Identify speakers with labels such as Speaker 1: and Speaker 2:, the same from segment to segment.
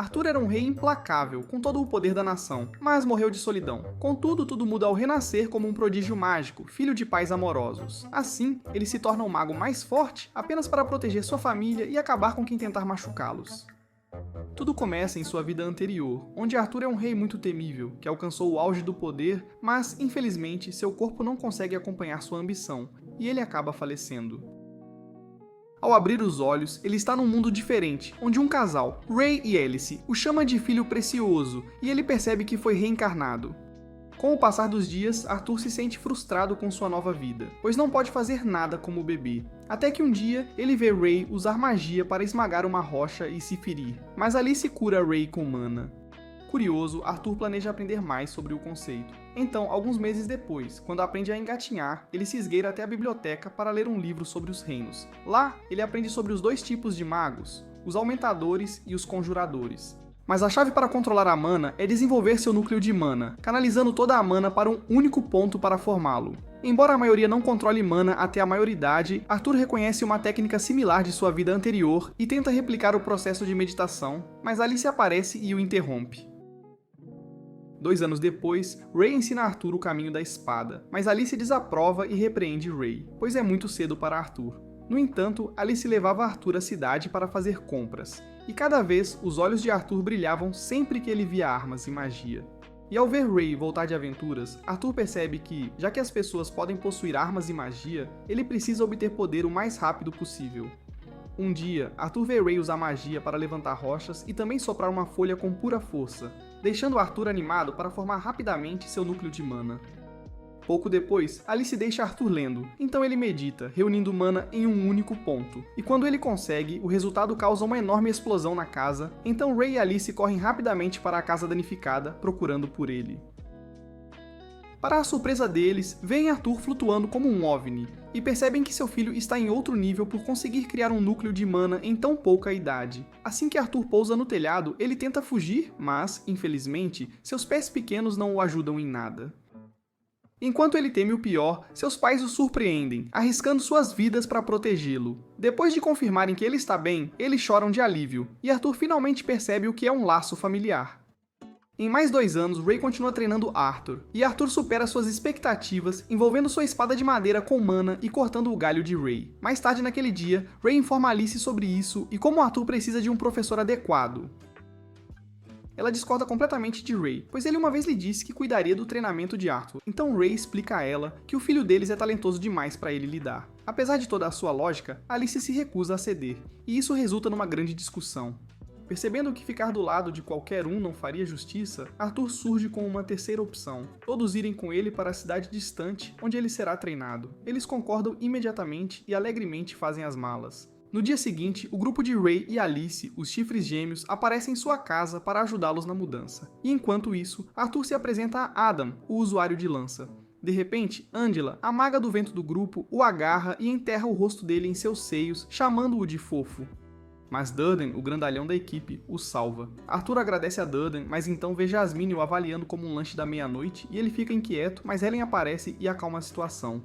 Speaker 1: Arthur era um rei implacável, com todo o poder da nação, mas morreu de solidão. Contudo, tudo muda ao renascer como um prodígio mágico, filho de pais amorosos. Assim, ele se torna um mago mais forte apenas para proteger sua família e acabar com quem tentar machucá-los. Tudo começa em sua vida anterior, onde Arthur é um rei muito temível, que alcançou o auge do poder, mas, infelizmente, seu corpo não consegue acompanhar sua ambição, e ele acaba falecendo. Ao abrir os olhos, ele está num mundo diferente, onde um casal, Ray e Alice, o chama de filho precioso, e ele percebe que foi reencarnado. Com o passar dos dias, Arthur se sente frustrado com sua nova vida, pois não pode fazer nada como bebê. Até que um dia, ele vê Ray usar magia para esmagar uma rocha e se ferir, mas Alice cura Ray com mana. Curioso, Arthur planeja aprender mais sobre o conceito. Então, alguns meses depois, quando aprende a engatinhar, ele se esgueira até a biblioteca para ler um livro sobre os reinos. Lá, ele aprende sobre os dois tipos de magos, os aumentadores e os conjuradores. Mas a chave para controlar a mana é desenvolver seu núcleo de mana, canalizando toda a mana para um único ponto para formá-lo. Embora a maioria não controle mana até a maioridade, Arthur reconhece uma técnica similar de sua vida anterior e tenta replicar o processo de meditação, mas Alice aparece e o interrompe. 2 anos depois, Ray ensina a Arthur o caminho da espada, mas Alice desaprova e repreende Ray, pois é muito cedo para Arthur. No entanto, Alice levava Arthur à cidade para fazer compras, e cada vez os olhos de Arthur brilhavam sempre que ele via armas e magia. E ao ver Ray voltar de aventuras, Arthur percebe que, já que as pessoas podem possuir armas e magia, ele precisa obter poder o mais rápido possível. Um dia, Arthur vê Ray usar magia para levantar rochas e também soprar uma folha com pura força, deixando Arthur animado para formar rapidamente seu núcleo de mana. Pouco depois, Alice deixa Arthur lendo, então ele medita, reunindo mana em um único ponto. E quando ele consegue, o resultado causa uma enorme explosão na casa, então Ray e Alice correm rapidamente para a casa danificada, procurando por ele. Para a surpresa deles, veem Arthur flutuando como um OVNI, e percebem que seu filho está em outro nível por conseguir criar um núcleo de mana em tão pouca idade. Assim que Arthur pousa no telhado, ele tenta fugir, mas, infelizmente, seus pés pequenos não o ajudam em nada. Enquanto ele teme o pior, seus pais o surpreendem, arriscando suas vidas para protegê-lo. Depois de confirmarem que ele está bem, eles choram de alívio, e Arthur finalmente percebe o que é um laço familiar. Em mais 2 anos, Ray continua treinando Arthur, e Arthur supera suas expectativas, envolvendo sua espada de madeira com mana e cortando o galho de Ray. Mais tarde naquele dia, Ray informa Alice sobre isso e como Arthur precisa de um professor adequado. Ela discorda completamente de Ray, pois ele uma vez lhe disse que cuidaria do treinamento de Arthur, então Ray explica a ela que o filho deles é talentoso demais para ele lidar. Apesar de toda a sua lógica, Alice se recusa a ceder, e isso resulta numa grande discussão. Percebendo que ficar do lado de qualquer um não faria justiça, Arthur surge com uma terceira opção, todos irem com ele para a cidade distante, onde ele será treinado. Eles concordam imediatamente e alegremente fazem as malas. No dia seguinte, o grupo de Ray e Alice, os chifres gêmeos, aparecem em sua casa para ajudá-los na mudança. E enquanto isso, Arthur se apresenta a Adam, o usuário de lança. De repente, Angela, a maga do vento do grupo, o agarra e enterra o rosto dele em seus seios, chamando-o de fofo. Mas Durden, o grandalhão da equipe, o salva. Arthur agradece a Durden, mas então vê Jasmine o avaliando como um lanche da meia-noite e ele fica inquieto, mas Helen aparece e acalma a situação.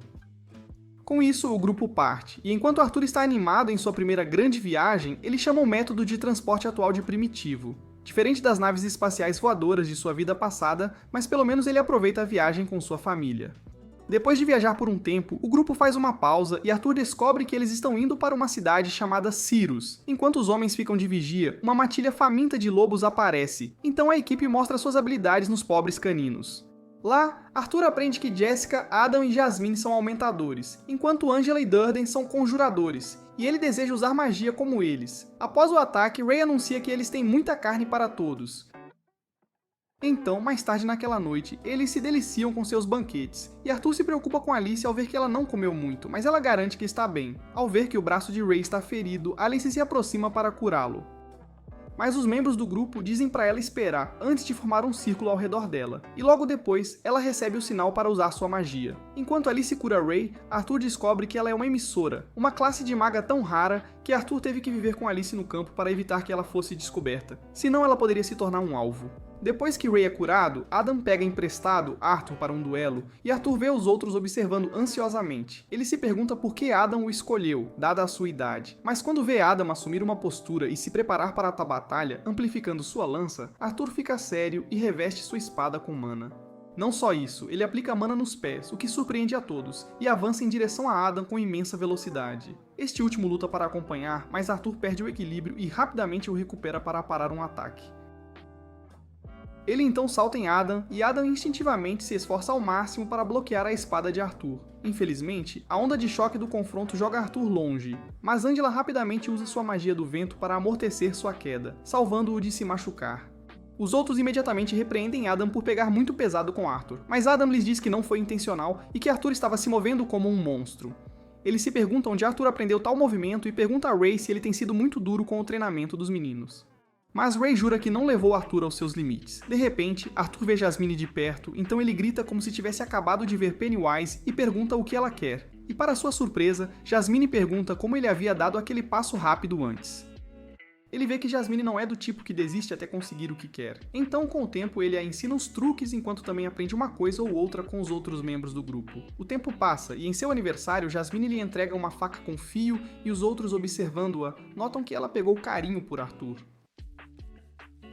Speaker 1: Com isso, o grupo parte, e enquanto Arthur está animado em sua primeira grande viagem, ele chama o método de transporte atual de primitivo. Diferente das naves espaciais voadoras de sua vida passada, mas pelo menos ele aproveita a viagem com sua família. Depois de viajar por um tempo, o grupo faz uma pausa e Arthur descobre que eles estão indo para uma cidade chamada Cirrus. Enquanto os homens ficam de vigia, uma matilha faminta de lobos aparece, então a equipe mostra suas habilidades nos pobres caninos. Lá, Arthur aprende que Jessica, Adam e Jasmine são aumentadores, enquanto Angela e Durden são conjuradores, e ele deseja usar magia como eles. Após o ataque, Ray anuncia que eles têm muita carne para todos. Então, mais tarde naquela noite, eles se deliciam com seus banquetes, e Arthur se preocupa com Alice ao ver que ela não comeu muito, mas ela garante que está bem. Ao ver que o braço de Ray está ferido, Alice se aproxima para curá-lo. Mas os membros do grupo dizem para ela esperar antes de formar um círculo ao redor dela, e logo depois ela recebe o sinal para usar sua magia. Enquanto Alice cura Ray, Arthur descobre que ela é uma emissora, uma classe de maga tão rara que Arthur teve que viver com Alice no campo para evitar que ela fosse descoberta, senão ela poderia se tornar um alvo. Depois que Ray é curado, Adam pega emprestado Arthur para um duelo e Arthur vê os outros observando ansiosamente. Ele se pergunta por que Adam o escolheu, dada a sua idade, mas quando vê Adam assumir uma postura e se preparar para a batalha, amplificando sua lança, Arthur fica sério e reveste sua espada com mana. Não só isso, ele aplica mana nos pés, o que surpreende a todos, e avança em direção a Adam com imensa velocidade. Este último luta para acompanhar, mas Arthur perde o equilíbrio e rapidamente o recupera para parar um ataque. Ele então salta em Adam, e Adam instintivamente se esforça ao máximo para bloquear a espada de Arthur. Infelizmente, a onda de choque do confronto joga Arthur longe, mas Angela rapidamente usa sua magia do vento para amortecer sua queda, salvando-o de se machucar. Os outros imediatamente repreendem Adam por pegar muito pesado com Arthur, mas Adam lhes diz que não foi intencional e que Arthur estava se movendo como um monstro. Eles se perguntam onde Arthur aprendeu tal movimento e pergunta a Ray se ele tem sido muito duro com o treinamento dos meninos. Mas Ray jura que não levou Arthur aos seus limites. De repente, Arthur vê Jasmine de perto, então ele grita como se tivesse acabado de ver Pennywise e pergunta o que ela quer. E para sua surpresa, Jasmine pergunta como ele havia dado aquele passo rápido antes. Ele vê que Jasmine não é do tipo que desiste até conseguir o que quer. Então, com o tempo, ele a ensina os truques enquanto também aprende uma coisa ou outra com os outros membros do grupo. O tempo passa e em seu aniversário, Jasmine lhe entrega uma faca com fio e os outros, observando-a, notam que ela pegou carinho por Arthur.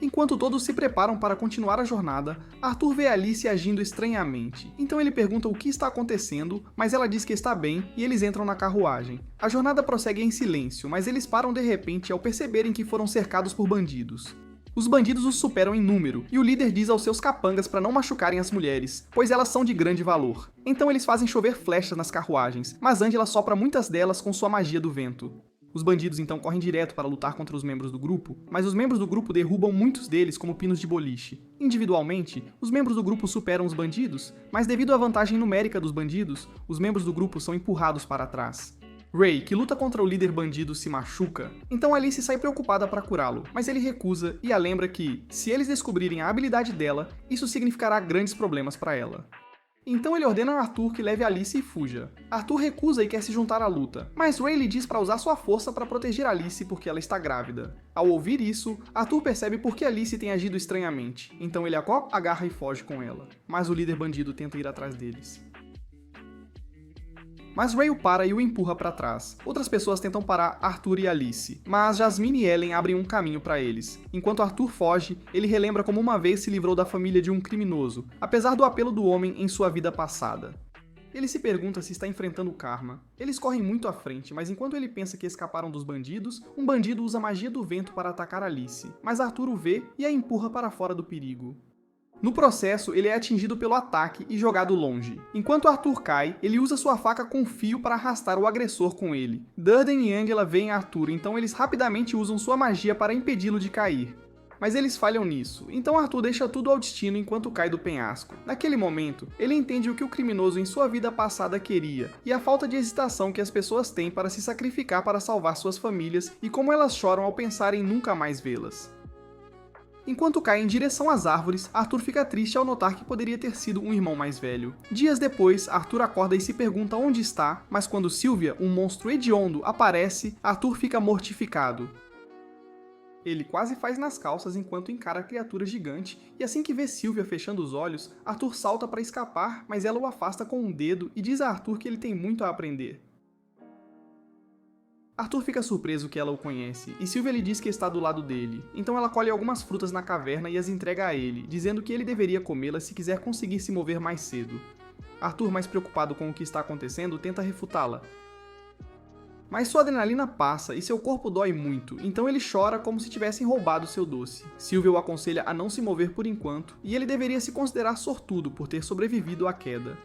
Speaker 1: Enquanto todos se preparam para continuar a jornada, Arthur vê Alice agindo estranhamente. Então ele pergunta o que está acontecendo, mas ela diz que está bem e eles entram na carruagem. A jornada prossegue em silêncio, mas eles param de repente ao perceberem que foram cercados por bandidos. Os bandidos os superam em número, e o líder diz aos seus capangas para não machucarem as mulheres, pois elas são de grande valor. Então eles fazem chover flechas nas carruagens, mas Angela sopra muitas delas com sua magia do vento. Os bandidos então correm direto para lutar contra os membros do grupo, mas os membros do grupo derrubam muitos deles como pinos de boliche. Individualmente, os membros do grupo superam os bandidos, mas devido à vantagem numérica dos bandidos, os membros do grupo são empurrados para trás. Ray, que luta contra o líder bandido, se machuca, então Alice sai preocupada para curá-lo, mas ele recusa e a lembra que, se eles descobrirem a habilidade dela, isso significará grandes problemas para ela. Então ele ordena a Arthur que leve Alice e fuja. Arthur recusa e quer se juntar à luta, mas Ray lhe diz para usar sua força para proteger Alice porque ela está grávida. Ao ouvir isso, Arthur percebe por que Alice tem agido estranhamente, então ele a agarra e foge com ela, mas o líder bandido tenta ir atrás deles. Mas Ray o para e o empurra para trás. Outras pessoas tentam parar Arthur e Alice, mas Jasmine e Ellen abrem um caminho para eles. Enquanto Arthur foge, ele relembra como uma vez se livrou da família de um criminoso, apesar do apelo do homem em sua vida passada. Ele se pergunta se está enfrentando o karma. Eles correm muito à frente, mas enquanto ele pensa que escaparam dos bandidos, um bandido usa a magia do vento para atacar Alice, mas Arthur o vê e a empurra para fora do perigo. No processo, ele é atingido pelo ataque e jogado longe. Enquanto Arthur cai, ele usa sua faca com fio para arrastar o agressor com ele. Durden e Angela veem Arthur, então eles rapidamente usam sua magia para impedi-lo de cair. Mas eles falham nisso, então Arthur deixa tudo ao destino enquanto cai do penhasco. Naquele momento, ele entende o que o criminoso em sua vida passada queria, e a falta de hesitação que as pessoas têm para se sacrificar para salvar suas famílias, e como elas choram ao pensar em nunca mais vê-las. Enquanto cai em direção às árvores, Arthur fica triste ao notar que poderia ter sido um irmão mais velho. Dias depois, Arthur acorda e se pergunta onde está, mas quando Sylvia, um monstro hediondo, aparece, Arthur fica mortificado. Ele quase faz nas calças enquanto encara a criatura gigante, e assim que vê Sylvia fechando os olhos, Arthur salta para escapar, mas ela o afasta com um dedo e diz a Arthur que ele tem muito a aprender. Arthur fica surpreso que ela o conhece, e Sylvia lhe diz que está do lado dele, então ela colhe algumas frutas na caverna e as entrega a ele, dizendo que ele deveria comê-las se quiser conseguir se mover mais cedo. Arthur, mais preocupado com o que está acontecendo, tenta refutá-la. Mas sua adrenalina passa e seu corpo dói muito, então ele chora como se tivessem roubado seu doce. Sylvia o aconselha a não se mover por enquanto, e ele deveria se considerar sortudo por ter sobrevivido à queda.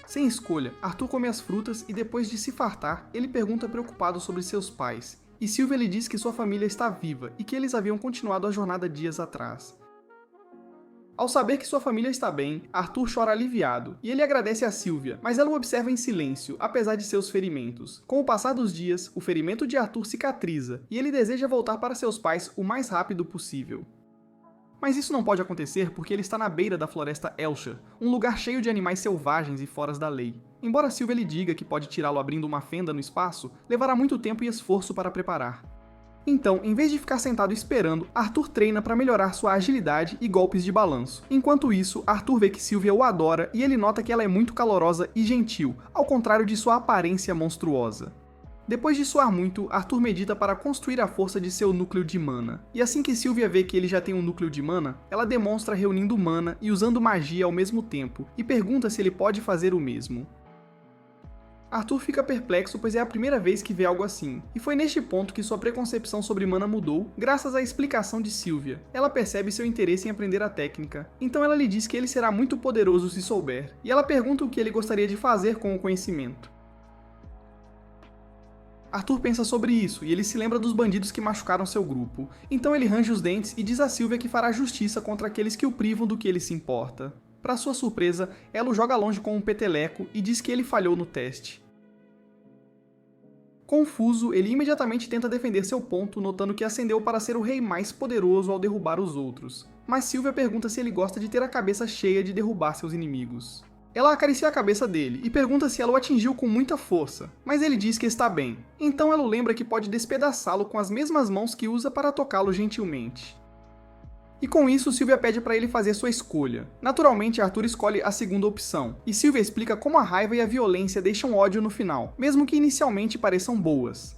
Speaker 1: Sem escolha, Arthur come as frutas e depois de se fartar, ele pergunta preocupado sobre seus pais, e Sylvia lhe diz que sua família está viva e que eles haviam continuado a jornada dias atrás. Ao saber que sua família está bem, Arthur chora aliviado, e ele agradece a Sylvia, mas ela o observa em silêncio, apesar de seus ferimentos. Com o passar dos dias, o ferimento de Arthur cicatriza, e ele deseja voltar para seus pais o mais rápido possível. Mas isso não pode acontecer porque ele está na beira da floresta Elsha, um lugar cheio de animais selvagens e fora da lei. Embora Sylvia lhe diga que pode tirá-lo abrindo uma fenda no espaço, levará muito tempo e esforço para preparar. Então, em vez de ficar sentado esperando, Arthur treina para melhorar sua agilidade e golpes de balanço. Enquanto isso, Arthur vê que Sylvia o adora e ele nota que ela é muito calorosa e gentil, ao contrário de sua aparência monstruosa. Depois de suar muito, Arthur medita para construir a força de seu núcleo de mana. E assim que Sylvia vê que ele já tem um núcleo de mana, ela demonstra reunindo mana e usando magia ao mesmo tempo, e pergunta se ele pode fazer o mesmo. Arthur fica perplexo, pois é a primeira vez que vê algo assim, e foi neste ponto que sua preconcepção sobre mana mudou, graças à explicação de Sylvia. Ela percebe seu interesse em aprender a técnica, então ela lhe diz que ele será muito poderoso se souber, e ela pergunta o que ele gostaria de fazer com o conhecimento. Arthur pensa sobre isso, e ele se lembra dos bandidos que machucaram seu grupo. Então ele range os dentes e diz a Sylvia que fará justiça contra aqueles que o privam do que ele se importa. Para sua surpresa, ela o joga longe com um peteleco e diz que ele falhou no teste. Confuso, ele imediatamente tenta defender seu ponto, notando que ascendeu para ser o rei mais poderoso ao derrubar os outros. Mas Sylvia pergunta se ele gosta de ter a cabeça cheia de derrubar seus inimigos. Ela acaricia a cabeça dele e pergunta se ela o atingiu com muita força, mas ele diz que está bem. Então ela o lembra que pode despedaçá-lo com as mesmas mãos que usa para tocá-lo gentilmente. E com isso, Sylvia pede para ele fazer sua escolha. Naturalmente, Arthur escolhe a segunda opção, e Sylvia explica como a raiva e a violência deixam ódio no final, mesmo que inicialmente pareçam boas.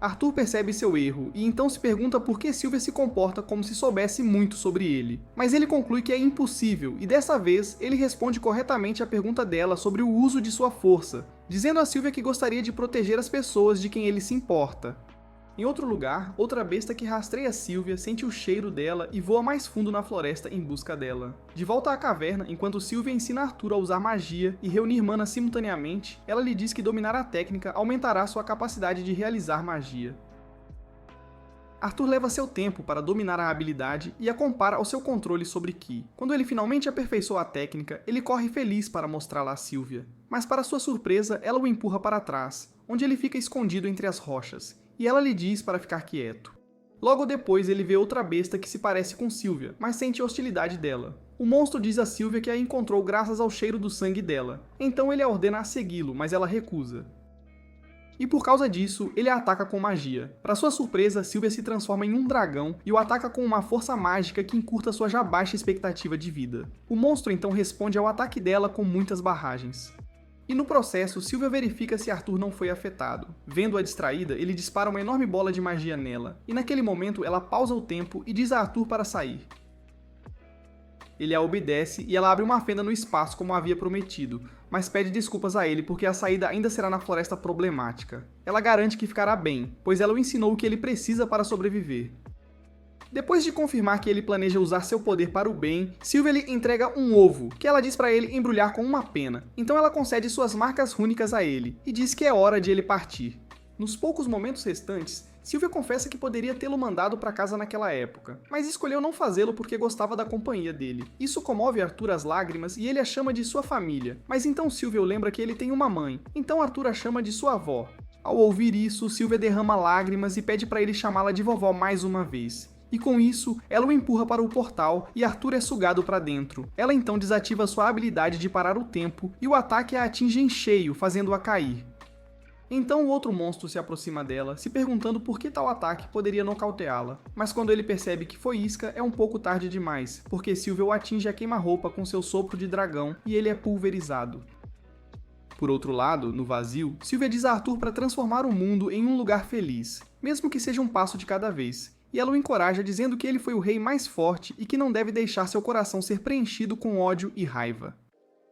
Speaker 1: Arthur percebe seu erro, e então se pergunta por que Sylvia se comporta como se soubesse muito sobre ele. Mas ele conclui que é impossível, e dessa vez, ele responde corretamente à pergunta dela sobre o uso de sua força, dizendo a Sylvia que gostaria de proteger as pessoas de quem ele se importa. Em outro lugar, outra besta que rastreia Sylvia sente o cheiro dela e voa mais fundo na floresta em busca dela. De volta à caverna, enquanto Sylvia ensina Arthur a usar magia e reunir mana simultaneamente, ela lhe diz que dominar a técnica aumentará sua capacidade de realizar magia. Arthur leva seu tempo para dominar a habilidade e a compara ao seu controle sobre Ki. Quando ele finalmente aperfeiçoa a técnica, ele corre feliz para mostrá-la a Sylvia. Mas para sua surpresa, ela o empurra para trás, onde ele fica escondido entre as rochas, e ela lhe diz para ficar quieto. Logo depois ele vê outra besta que se parece com Sylvia, mas sente hostilidade dela. O monstro diz a Sylvia que a encontrou graças ao cheiro do sangue dela, então ele a ordena a segui-lo, mas ela recusa. E por causa disso, ele a ataca com magia. Para sua surpresa, Sylvia se transforma em um dragão e o ataca com uma força mágica que encurta sua já baixa expectativa de vida. O monstro então responde ao ataque dela com muitas barragens. E no processo, Sylvia verifica se Arthur não foi afetado. Vendo-a distraída, ele dispara uma enorme bola de magia nela, e naquele momento ela pausa o tempo e diz a Arthur para sair. Ele a obedece e ela abre uma fenda no espaço como havia prometido, mas pede desculpas a ele porque a saída ainda será na floresta problemática. Ela garante que ficará bem, pois ela o ensinou o que ele precisa para sobreviver. Depois de confirmar que ele planeja usar seu poder para o bem, Sylvia lhe entrega um ovo, que ela diz para ele embrulhar com uma pena. Então ela concede suas marcas rúnicas a ele, e diz que é hora de ele partir. Nos poucos momentos restantes, Sylvia confessa que poderia tê-lo mandado para casa naquela época, mas escolheu não fazê-lo porque gostava da companhia dele. Isso comove Arthur às lágrimas e ele a chama de sua família, mas então Sylvia o lembra que ele tem uma mãe, então Arthur a chama de sua avó. Ao ouvir isso, Sylvia derrama lágrimas e pede para ele chamá-la de vovó mais uma vez. E com isso, ela o empurra para o portal e Arthur é sugado para dentro. Ela então desativa sua habilidade de parar o tempo e o ataque a atinge em cheio, fazendo-a cair. Então o outro monstro se aproxima dela, se perguntando por que tal ataque poderia nocauteá-la. Mas quando ele percebe que foi isca, é um pouco tarde demais, porque Sylvia o atinge a queima-roupa com seu sopro de dragão e ele é pulverizado. Por outro lado, no vazio, Sylvia diz a Arthur para transformar o mundo em um lugar feliz, mesmo que seja um passo de cada vez. E ela o encoraja dizendo que ele foi o rei mais forte e que não deve deixar seu coração ser preenchido com ódio e raiva.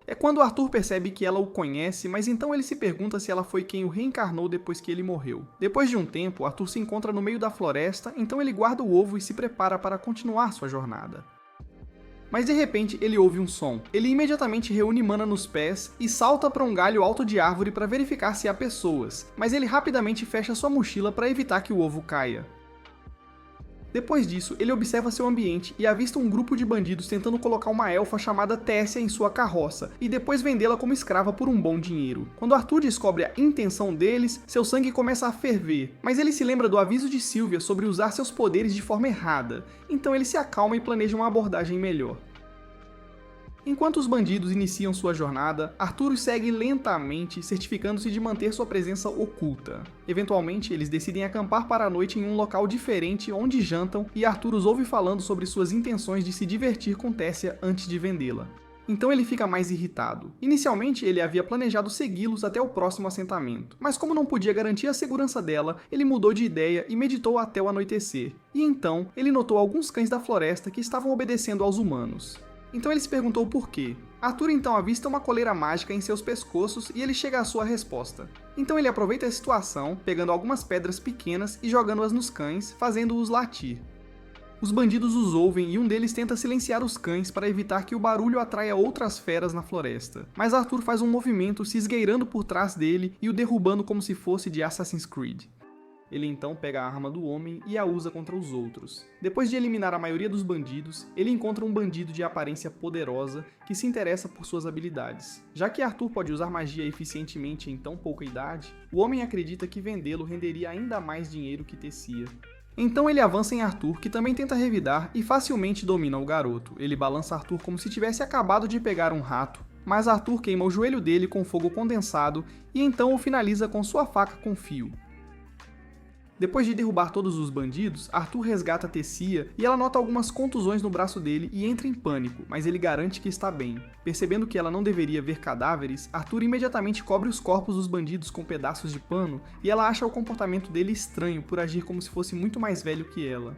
Speaker 1: É quando Arthur percebe que ela o conhece, mas então ele se pergunta se ela foi quem o reencarnou depois que ele morreu. Depois de um tempo, Arthur se encontra no meio da floresta, então ele guarda o ovo e se prepara para continuar sua jornada. Mas de repente ele ouve um som. Ele imediatamente reúne mana nos pés e salta para um galho alto de árvore para verificar se há pessoas, mas ele rapidamente fecha sua mochila para evitar que o ovo caia. Depois disso, ele observa seu ambiente e avista um grupo de bandidos tentando colocar uma elfa chamada Tessia em sua carroça e depois vendê-la como escrava por um bom dinheiro. Quando Arthur descobre a intenção deles, seu sangue começa a ferver, mas ele se lembra do aviso de Sylvia sobre usar seus poderes de forma errada, então ele se acalma e planeja uma abordagem melhor. Enquanto os bandidos iniciam sua jornada, Arthur os segue lentamente, certificando-se de manter sua presença oculta. Eventualmente, eles decidem acampar para a noite em um local diferente onde jantam e Arthur os ouve falando sobre suas intenções de se divertir com Tessia antes de vendê-la. Então ele fica mais irritado. Inicialmente, ele havia planejado segui-los até o próximo assentamento, mas como não podia garantir a segurança dela, ele mudou de ideia e meditou até o anoitecer. E então, ele notou alguns cães da floresta que estavam obedecendo aos humanos. Então ele se perguntou por quê. Arthur então avista uma coleira mágica em seus pescoços e ele chega à sua resposta. Então ele aproveita a situação, pegando algumas pedras pequenas e jogando-as nos cães, fazendo-os latir. Os bandidos os ouvem e um deles tenta silenciar os cães para evitar que o barulho atraia outras feras na floresta. Mas Arthur faz um movimento se esgueirando por trás dele e o derrubando como se fosse de Assassin's Creed. Ele então pega a arma do homem e a usa contra os outros. Depois de eliminar a maioria dos bandidos, ele encontra um bandido de aparência poderosa que se interessa por suas habilidades. Já que Arthur pode usar magia eficientemente em tão pouca idade, o homem acredita que vendê-lo renderia ainda mais dinheiro que Tessia. Então ele avança em Arthur, que também tenta revidar e facilmente domina o garoto. Ele balança Arthur como se tivesse acabado de pegar um rato, mas Arthur queima o joelho dele com fogo condensado e então o finaliza com sua faca com fio. Depois de derrubar todos os bandidos, Arthur resgata Tessia e ela nota algumas contusões no braço dele e entra em pânico, mas ele garante que está bem. Percebendo que ela não deveria ver cadáveres, Arthur imediatamente cobre os corpos dos bandidos com pedaços de pano e ela acha o comportamento dele estranho por agir como se fosse muito mais velho que ela.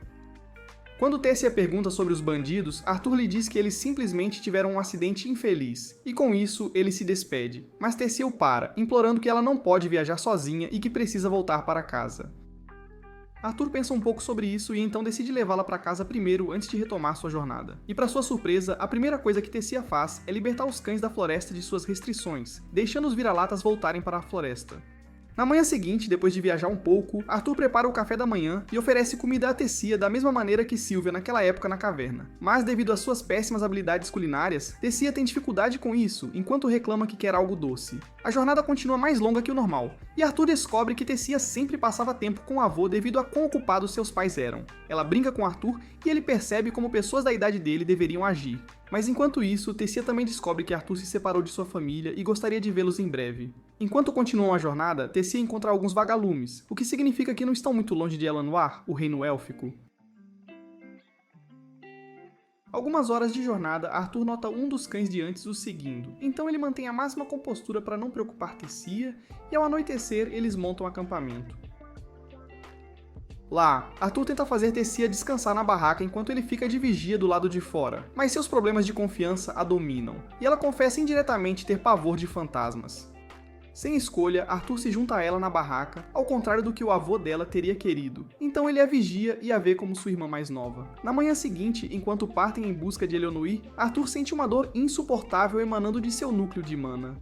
Speaker 1: Quando Tessia pergunta sobre os bandidos, Arthur lhe diz que eles simplesmente tiveram um acidente infeliz, e com isso ele se despede. Mas Tessia o para, implorando que ela não pode viajar sozinha e que precisa voltar para casa. Arthur pensa um pouco sobre isso e então decide levá-la para casa primeiro antes de retomar sua jornada. E para sua surpresa, a primeira coisa que Tessia faz é libertar os cães da floresta de suas restrições, deixando os vira-latas voltarem para a floresta. Na manhã seguinte, depois de viajar um pouco, Arthur prepara o café da manhã e oferece comida a Tessia da mesma maneira que Sylvia naquela época na caverna. Mas devido às suas péssimas habilidades culinárias, Tessia tem dificuldade com isso, enquanto reclama que quer algo doce. A jornada continua mais longa que o normal, e Arthur descobre que Tessia sempre passava tempo com o avô devido a quão ocupados seus pais eram. Ela brinca com Arthur e ele percebe como pessoas da idade dele deveriam agir. Mas enquanto isso, Tessia também descobre que Arthur se separou de sua família e gostaria de vê-los em breve. Enquanto continuam a jornada, Tessia encontra alguns vagalumes, o que significa que não estão muito longe de Elanoir, o reino élfico. Algumas horas de jornada, Arthur nota um dos cães de antes o seguindo, então ele mantém a máxima compostura para não preocupar Tessia, e ao anoitecer eles montam acampamento. Lá, Arthur tenta fazer Tessia descansar na barraca enquanto ele fica de vigia do lado de fora, mas seus problemas de confiança a dominam, e ela confessa indiretamente ter pavor de fantasmas. Sem escolha, Arthur se junta a ela na barraca, ao contrário do que o avô dela teria querido. Então ele a vigia e a vê como sua irmã mais nova. Na manhã seguinte, enquanto partem em busca de Eleonui, Arthur sente uma dor insuportável emanando de seu núcleo de mana.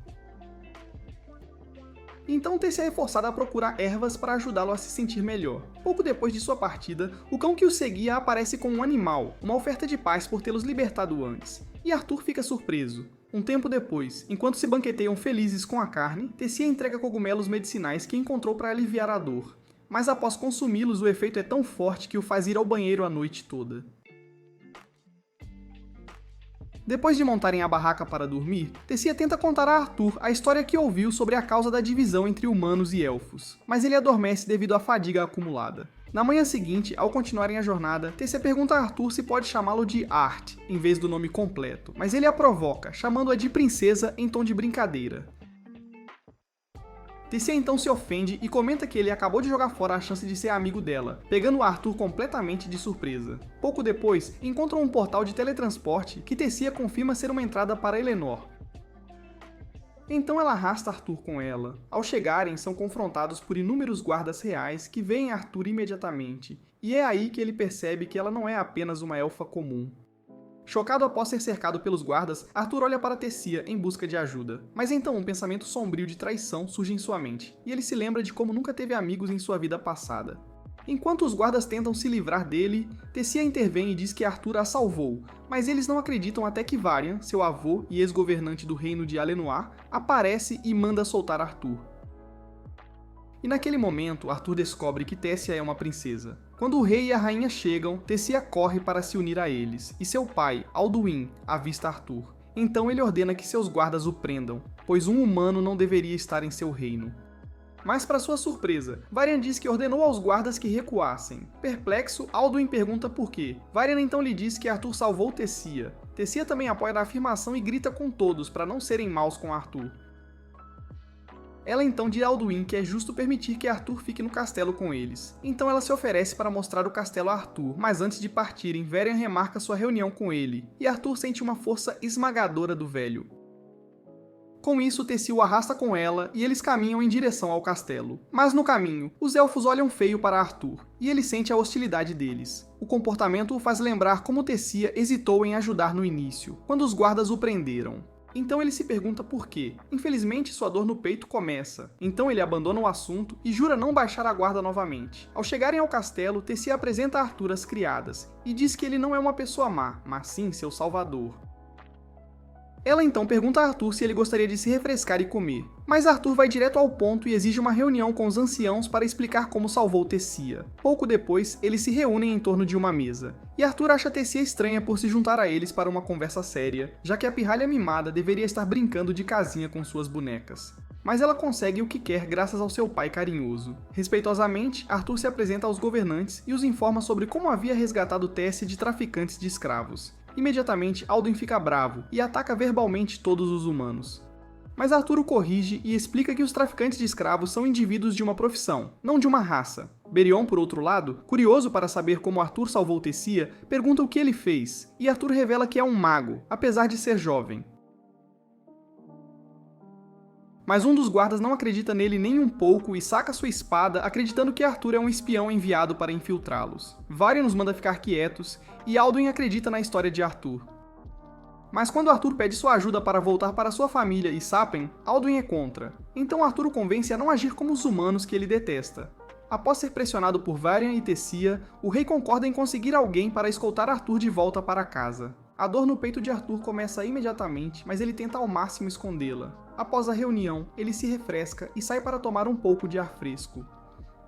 Speaker 1: Então Tessia é forçada a procurar ervas para ajudá-lo a se sentir melhor. Pouco depois de sua partida, o cão que o seguia aparece com um animal, uma oferta de paz por tê-los libertado antes. E Arthur fica surpreso. Um tempo depois, enquanto se banqueteiam felizes com a carne, Tessia entrega cogumelos medicinais que encontrou para aliviar a dor. Mas após consumi-los, o efeito é tão forte que o faz ir ao banheiro a noite toda. Depois de montarem a barraca para dormir, Tessia tenta contar a Arthur a história que ouviu sobre a causa da divisão entre humanos e elfos, mas ele adormece devido à fadiga acumulada. Na manhã seguinte, ao continuarem a jornada, Tessia pergunta a Arthur se pode chamá-lo de Art, em vez do nome completo, mas ele a provoca, chamando-a de princesa em tom de brincadeira. Tessia então se ofende e comenta que ele acabou de jogar fora a chance de ser amigo dela, pegando o Arthur completamente de surpresa. Pouco depois, encontram um portal de teletransporte que Tessia confirma ser uma entrada para Eleanor. Então ela arrasta Arthur com ela. Ao chegarem, são confrontados por inúmeros guardas reais que veem Arthur imediatamente, e é aí que ele percebe que ela não é apenas uma elfa comum. Chocado após ser cercado pelos guardas, Arthur olha para Tessia em busca de ajuda. Mas então um pensamento sombrio de traição surge em sua mente, e ele se lembra de como nunca teve amigos em sua vida passada. Enquanto os guardas tentam se livrar dele, Tessia intervém e diz que Arthur a salvou, mas eles não acreditam até que Varian, seu avô e ex-governante do reino de Alenoir, aparece e manda soltar Arthur. E naquele momento, Arthur descobre que Tessia é uma princesa. Quando o rei e a rainha chegam, Tessia corre para se unir a eles, e seu pai, Alduin, avista Arthur. Então ele ordena que seus guardas o prendam, pois um humano não deveria estar em seu reino. Mas para sua surpresa, Varian diz que ordenou aos guardas que recuassem. Perplexo, Alduin pergunta por quê. Varian então lhe diz que Arthur salvou Tessia. Tessia também apoia a afirmação e grita com todos para não serem maus com Arthur. Ela então diz a Alduin que é justo permitir que Arthur fique no castelo com eles. Então ela se oferece para mostrar o castelo a Arthur, mas antes de partirem, Varian remarca sua reunião com ele, e Arthur sente uma força esmagadora do velho. Com isso, Tessia o arrasta com ela e eles caminham em direção ao castelo. Mas no caminho, os elfos olham feio para Arthur, e ele sente a hostilidade deles. O comportamento o faz lembrar como Tessia hesitou em ajudar no início, quando os guardas o prenderam. Então ele se pergunta por quê. Infelizmente, sua dor no peito começa. Então ele abandona o assunto e jura não baixar a guarda novamente. Ao chegarem ao castelo, Tessia apresenta a Arthur as criadas, e diz que ele não é uma pessoa má, mas sim seu salvador. Ela então pergunta a Arthur se ele gostaria de se refrescar e comer, mas Arthur vai direto ao ponto e exige uma reunião com os anciãos para explicar como salvou Tessia. Pouco depois, eles se reúnem em torno de uma mesa, e Arthur acha Tessia estranha por se juntar a eles para uma conversa séria, já que a pirralha mimada deveria estar brincando de casinha com suas bonecas. Mas ela consegue o que quer graças ao seu pai carinhoso. Respeitosamente, Arthur se apresenta aos governantes e os informa sobre como havia resgatado Tessia de traficantes de escravos. Imediatamente, Alduin fica bravo e ataca verbalmente todos os humanos. Mas Arthur o corrige e explica que os traficantes de escravos são indivíduos de uma profissão, não de uma raça. Berion, por outro lado, curioso para saber como Arthur salvou Tessia, pergunta o que ele fez, e Arthur revela que é um mago, apesar de ser jovem. Mas um dos guardas não acredita nele nem um pouco e saca sua espada, acreditando que Arthur é um espião enviado para infiltrá-los. Varian nos manda ficar quietos, e Alduin acredita na história de Arthur. Mas quando Arthur pede sua ajuda para voltar para sua família e Sapen, Alduin é contra. Então Arthur o convence a não agir como os humanos que ele detesta. Após ser pressionado por Varian e Tessia, o rei concorda em conseguir alguém para escoltar Arthur de volta para casa. A dor no peito de Arthur começa imediatamente, mas ele tenta ao máximo escondê-la. Após a reunião, ele se refresca e sai para tomar um pouco de ar fresco.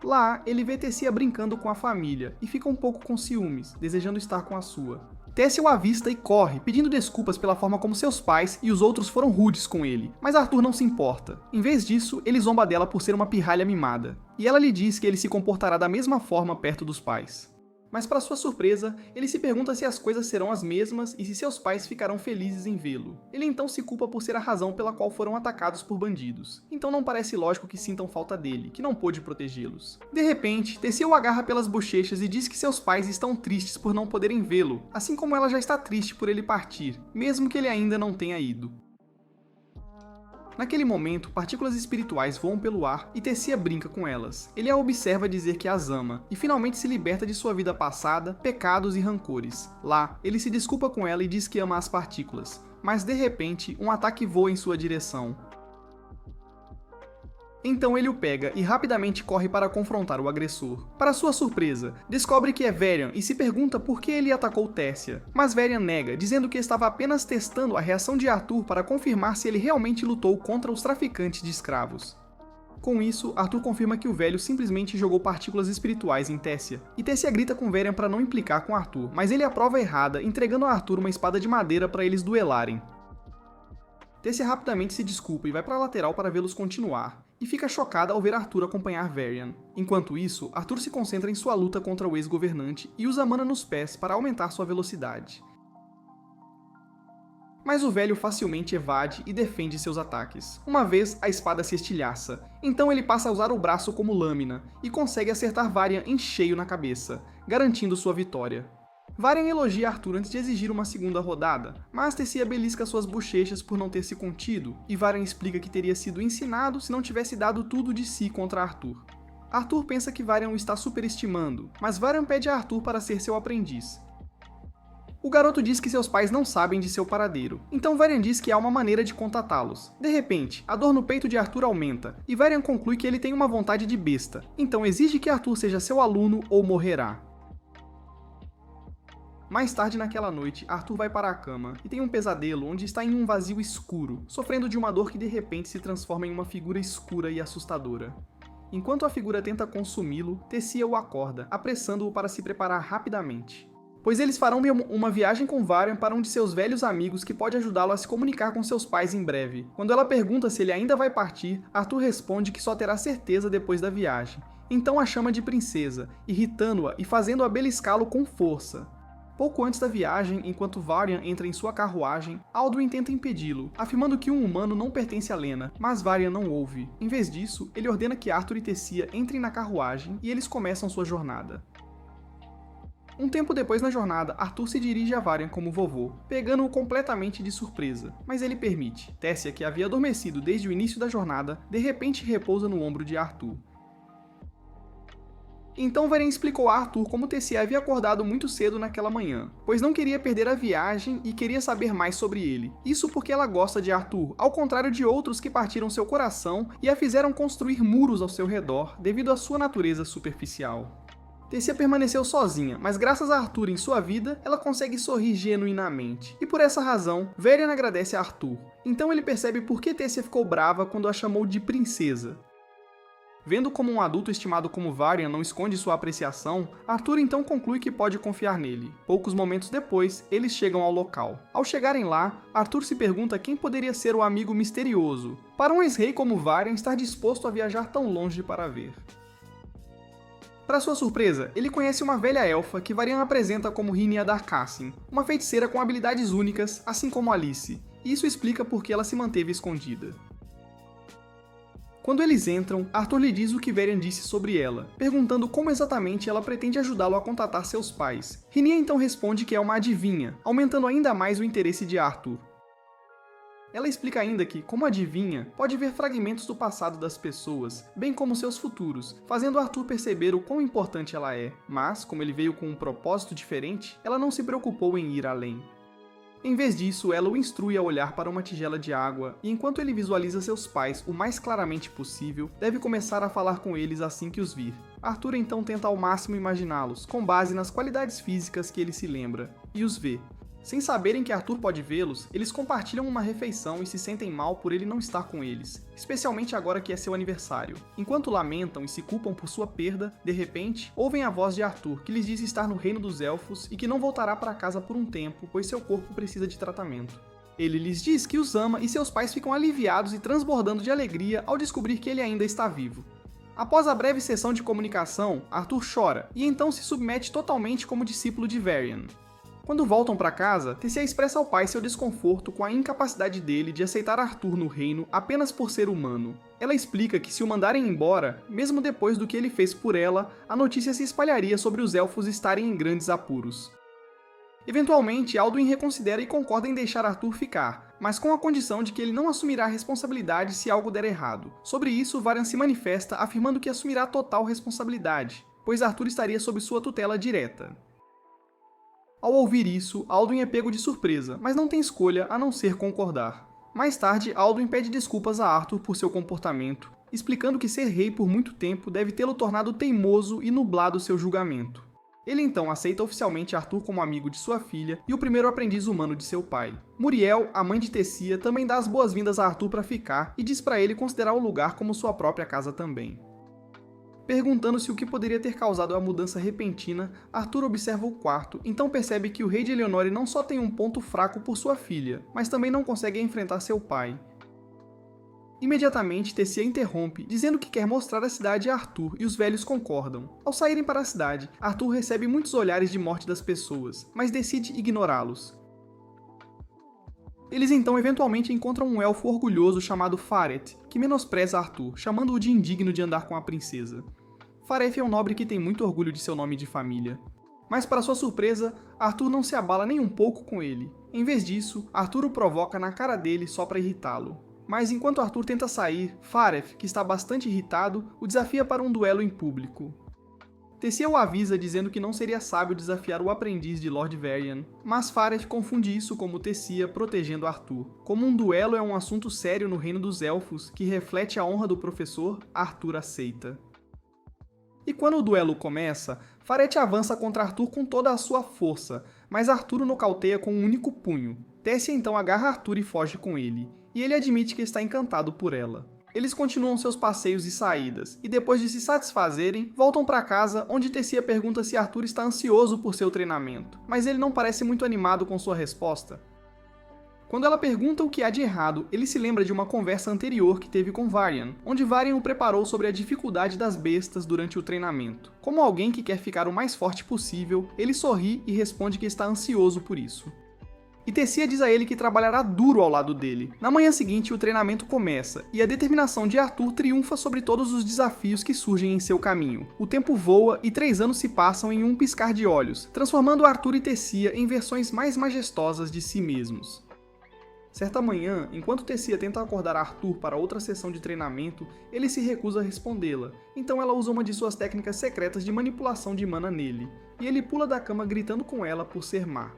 Speaker 1: Lá, ele vê Tessia brincando com a família e fica um pouco com ciúmes, desejando estar com a sua. Tessia o avista e corre, pedindo desculpas pela forma como seus pais e os outros foram rudes com ele, mas Arthur não se importa. Em vez disso, ele zomba dela por ser uma pirralha mimada, e ela lhe diz que ele se comportará da mesma forma perto dos pais. Mas para sua surpresa, ele se pergunta se as coisas serão as mesmas e se seus pais ficarão felizes em vê-lo. Ele então se culpa por ser a razão pela qual foram atacados por bandidos. Então não parece lógico que sintam falta dele, que não pôde protegê-los. De repente, Tessia o agarra pelas bochechas e diz que seus pais estão tristes por não poderem vê-lo, assim como ela já está triste por ele partir, mesmo que ele ainda não tenha ido. Naquele momento, partículas espirituais voam pelo ar e Tessia brinca com elas. Ele a observa dizer que as ama, e finalmente se liberta de sua vida passada, pecados e rancores. Lá, ele se desculpa com ela e diz que ama as partículas, mas de repente, um ataque voa em sua direção. Então ele o pega e rapidamente corre para confrontar o agressor. Para sua surpresa, descobre que é Varian e se pergunta por que ele atacou Tessia. Mas Varian nega, dizendo que estava apenas testando a reação de Arthur para confirmar se ele realmente lutou contra os traficantes de escravos. Com isso, Arthur confirma que o velho simplesmente jogou partículas espirituais em Tessia. E Tessia grita com Varian para não implicar com Arthur, mas ele aprova errada, entregando a Arthur uma espada de madeira para eles duelarem. Tessia rapidamente se desculpa e vai para a lateral para vê-los continuar, e fica chocada ao ver Arthur acompanhar Varian. Enquanto isso, Arthur se concentra em sua luta contra o ex-governante e usa mana nos pés para aumentar sua velocidade. Mas o velho facilmente evade e defende seus ataques. Uma vez, a espada se estilhaça, então ele passa a usar o braço como lâmina e consegue acertar Varian em cheio na cabeça, garantindo sua vitória. Varian elogia Arthur antes de exigir uma segunda rodada, mas Tessia belisca suas bochechas por não ter se contido, e Varian explica que teria sido ensinado se não tivesse dado tudo de si contra Arthur. Arthur pensa que Varian o está superestimando, mas Varian pede a Arthur para ser seu aprendiz. O garoto diz que seus pais não sabem de seu paradeiro, então Varian diz que há uma maneira de contatá-los. De repente, a dor no peito de Arthur aumenta, e Varian conclui que ele tem uma vontade de besta, então exige que Arthur seja seu aluno ou morrerá. Mais tarde naquela noite, Arthur vai para a cama e tem um pesadelo onde está em um vazio escuro, sofrendo de uma dor que de repente se transforma em uma figura escura e assustadora. Enquanto a figura tenta consumi-lo, Tessia o acorda, apressando-o para se preparar rapidamente. Pois eles farão uma viagem com Varian para um de seus velhos amigos que pode ajudá-lo a se comunicar com seus pais em breve. Quando ela pergunta se ele ainda vai partir, Arthur responde que só terá certeza depois da viagem. Então a chama de princesa, irritando-a e fazendo-a beliscá-lo com força. Pouco antes da viagem, enquanto Varian entra em sua carruagem, Alduin tenta impedi-lo, afirmando que um humano não pertence a Lena, mas Varian não ouve. Em vez disso, ele ordena que Arthur e Tessia entrem na carruagem e eles começam sua jornada. Um tempo depois na jornada, Arthur se dirige a Varian como vovô, pegando-o completamente de surpresa, mas ele permite. Tessia, que havia adormecido desde o início da jornada, de repente repousa no ombro de Arthur. Então Varian explicou a Arthur como Tessia havia acordado muito cedo naquela manhã, pois não queria perder a viagem e queria saber mais sobre ele. Isso porque ela gosta de Arthur, ao contrário de outros que partiram seu coração e a fizeram construir muros ao seu redor devido à sua natureza superficial. Tessia permaneceu sozinha, mas graças a Arthur em sua vida, ela consegue sorrir genuinamente. E por essa razão, Varian agradece a Arthur. Então ele percebe por que Tessia ficou brava quando a chamou de princesa. Vendo como um adulto estimado como Varian não esconde sua apreciação, Arthur então conclui que pode confiar nele. Poucos momentos depois, eles chegam ao local. Ao chegarem lá, Arthur se pergunta quem poderia ser o amigo misterioso, para um ex-rei como Varian estar disposto a viajar tão longe para ver. Para sua surpresa, ele conhece uma velha elfa que Varian apresenta como Rhinia Darkassin, uma feiticeira com habilidades únicas, assim como Alice, e isso explica por que ela se manteve escondida. Quando eles entram, Arthur lhe diz o que Varian disse sobre ela, perguntando como exatamente ela pretende ajudá-lo a contatar seus pais. Rhinia então responde que é uma adivinha, aumentando ainda mais o interesse de Arthur. Ela explica ainda que, como adivinha, pode ver fragmentos do passado das pessoas, bem como seus futuros, fazendo Arthur perceber o quão importante ela é, mas, como ele veio com um propósito diferente, ela não se preocupou em ir além. Em vez disso, ela o instrui a olhar para uma tigela de água, e enquanto ele visualiza seus pais o mais claramente possível, deve começar a falar com eles assim que os vir. Arthur então tenta ao máximo imaginá-los, com base nas qualidades físicas que ele se lembra, e os vê. Sem saberem que Arthur pode vê-los, eles compartilham uma refeição e se sentem mal por ele não estar com eles, especialmente agora que é seu aniversário. Enquanto lamentam e se culpam por sua perda, de repente, ouvem a voz de Arthur, que lhes diz estar no reino dos elfos e que não voltará para casa por um tempo, pois seu corpo precisa de tratamento. Ele lhes diz que os ama e seus pais ficam aliviados e transbordando de alegria ao descobrir que ele ainda está vivo. Após a breve sessão de comunicação, Arthur chora e então se submete totalmente como discípulo de Varian. Quando voltam para casa, Tessia expressa ao pai seu desconforto com a incapacidade dele de aceitar Arthur no reino apenas por ser humano. Ela explica que se o mandarem embora, mesmo depois do que ele fez por ela, a notícia se espalharia sobre os elfos estarem em grandes apuros. Eventualmente, Alduin reconsidera e concorda em deixar Arthur ficar, mas com a condição de que ele não assumirá a responsabilidade se algo der errado. Sobre isso, Varian se manifesta afirmando que assumirá total responsabilidade, pois Arthur estaria sob sua tutela direta. Ao ouvir isso, Alduin é pego de surpresa, mas não tem escolha a não ser concordar. Mais tarde, Alduin pede desculpas a Arthur por seu comportamento, explicando que ser rei por muito tempo deve tê-lo tornado teimoso e nublado seu julgamento. Ele então aceita oficialmente Arthur como amigo de sua filha e o primeiro aprendiz humano de seu pai. Muriel, a mãe de Tessia, também dá as boas-vindas a Arthur para ficar e diz para ele considerar o lugar como sua própria casa também. Perguntando-se o que poderia ter causado a mudança repentina, Arthur observa o quarto, então percebe que o rei de Eleonore não só tem um ponto fraco por sua filha, mas também não consegue enfrentar seu pai. Imediatamente, Tessia interrompe, dizendo que quer mostrar a cidade a Arthur, e os velhos concordam. Ao saírem para a cidade, Arthur recebe muitos olhares de morte das pessoas, mas decide ignorá-los. Eles então eventualmente encontram um elfo orgulhoso chamado Faret, que menospreza Arthur, chamando-o de indigno de andar com a princesa. Faret é um nobre que tem muito orgulho de seu nome de família. Mas para sua surpresa, Arthur não se abala nem um pouco com ele. Em vez disso, Arthur o provoca na cara dele só para irritá-lo. Mas enquanto Arthur tenta sair, Fareth, que está bastante irritado, o desafia para um duelo em público. Tessia o avisa dizendo que não seria sábio desafiar o aprendiz de Lord Varian, mas Faret confunde isso como Tessia protegendo Arthur. Como um duelo é um assunto sério no reino dos elfos que reflete a honra do professor, Arthur aceita. E quando o duelo começa, Faret avança contra Arthur com toda a sua força, mas Arthur o nocauteia com um único punho. Tessia então agarra Arthur e foge com ele, e ele admite que está encantado por ela. Eles continuam seus passeios e saídas, e depois de se satisfazerem, voltam para casa, onde Tessia pergunta se Arthur está ansioso por seu treinamento, mas ele não parece muito animado com sua resposta. Quando ela pergunta o que há de errado, ele se lembra de uma conversa anterior que teve com Varian, onde Varian o preparou sobre a dificuldade das bestas durante o treinamento. Como alguém que quer ficar o mais forte possível, ele sorri e responde que está ansioso por isso. E Tessia diz a ele que trabalhará duro ao lado dele. Na manhã seguinte, o treinamento começa, e a determinação de Arthur triunfa sobre todos os desafios que surgem em seu caminho. O tempo voa e 3 anos se passam em um piscar de olhos, transformando Arthur e Tessia em versões mais majestosas de si mesmos. Certa manhã, enquanto Tessia tenta acordar Arthur para outra sessão de treinamento, ele se recusa a respondê-la, então ela usa uma de suas técnicas secretas de manipulação de mana nele, e ele pula da cama gritando com ela por ser má.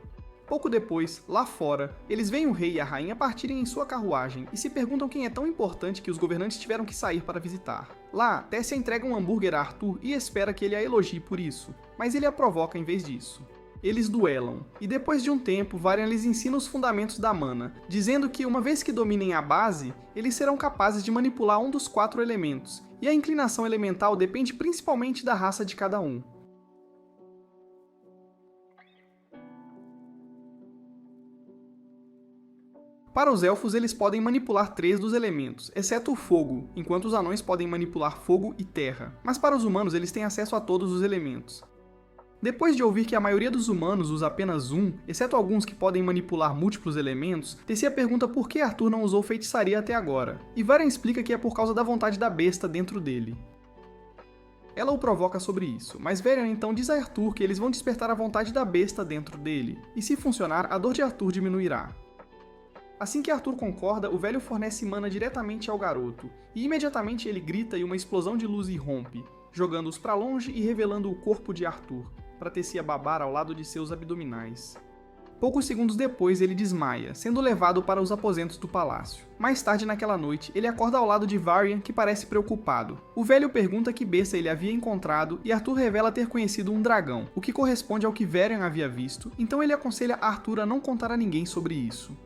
Speaker 1: Pouco depois, lá fora, eles veem o rei e a rainha partirem em sua carruagem e se perguntam quem é tão importante que os governantes tiveram que sair para visitar. Lá, Tessia entrega um hambúrguer a Arthur e espera que ele a elogie por isso, mas ele a provoca em vez disso. Eles duelam, e depois de um tempo, Varian lhes ensina os fundamentos da mana, dizendo que uma vez que dominem a base, eles serão capazes de manipular um dos 4 elementos, e a inclinação elemental depende principalmente da raça de cada um. Para os elfos, eles podem manipular 3 dos elementos, exceto o fogo, enquanto os anões podem manipular fogo e terra. Mas para os humanos, eles têm acesso a todos os elementos. Depois de ouvir que a maioria dos humanos usa apenas um, exceto alguns que podem manipular múltiplos elementos, Tessia pergunta por que Arthur não usou feitiçaria até agora, e Varian explica que é por causa da vontade da besta dentro dele. Ela o provoca sobre isso, mas Varian então diz a Arthur que eles vão despertar a vontade da besta dentro dele, e se funcionar, a dor de Arthur diminuirá. Assim que Arthur concorda, o velho fornece mana diretamente ao garoto, e imediatamente ele grita e uma explosão de luz irrompe, jogando-os para longe e revelando o corpo de Arthur, para Tessia babar ao lado de seus abdominais. Poucos segundos depois ele desmaia, sendo levado para os aposentos do palácio. Mais tarde naquela noite, ele acorda ao lado de Varian, que parece preocupado. O velho pergunta que besta ele havia encontrado e Arthur revela ter conhecido um dragão, o que corresponde ao que Varian havia visto, então ele aconselha Arthur a não contar a ninguém sobre isso.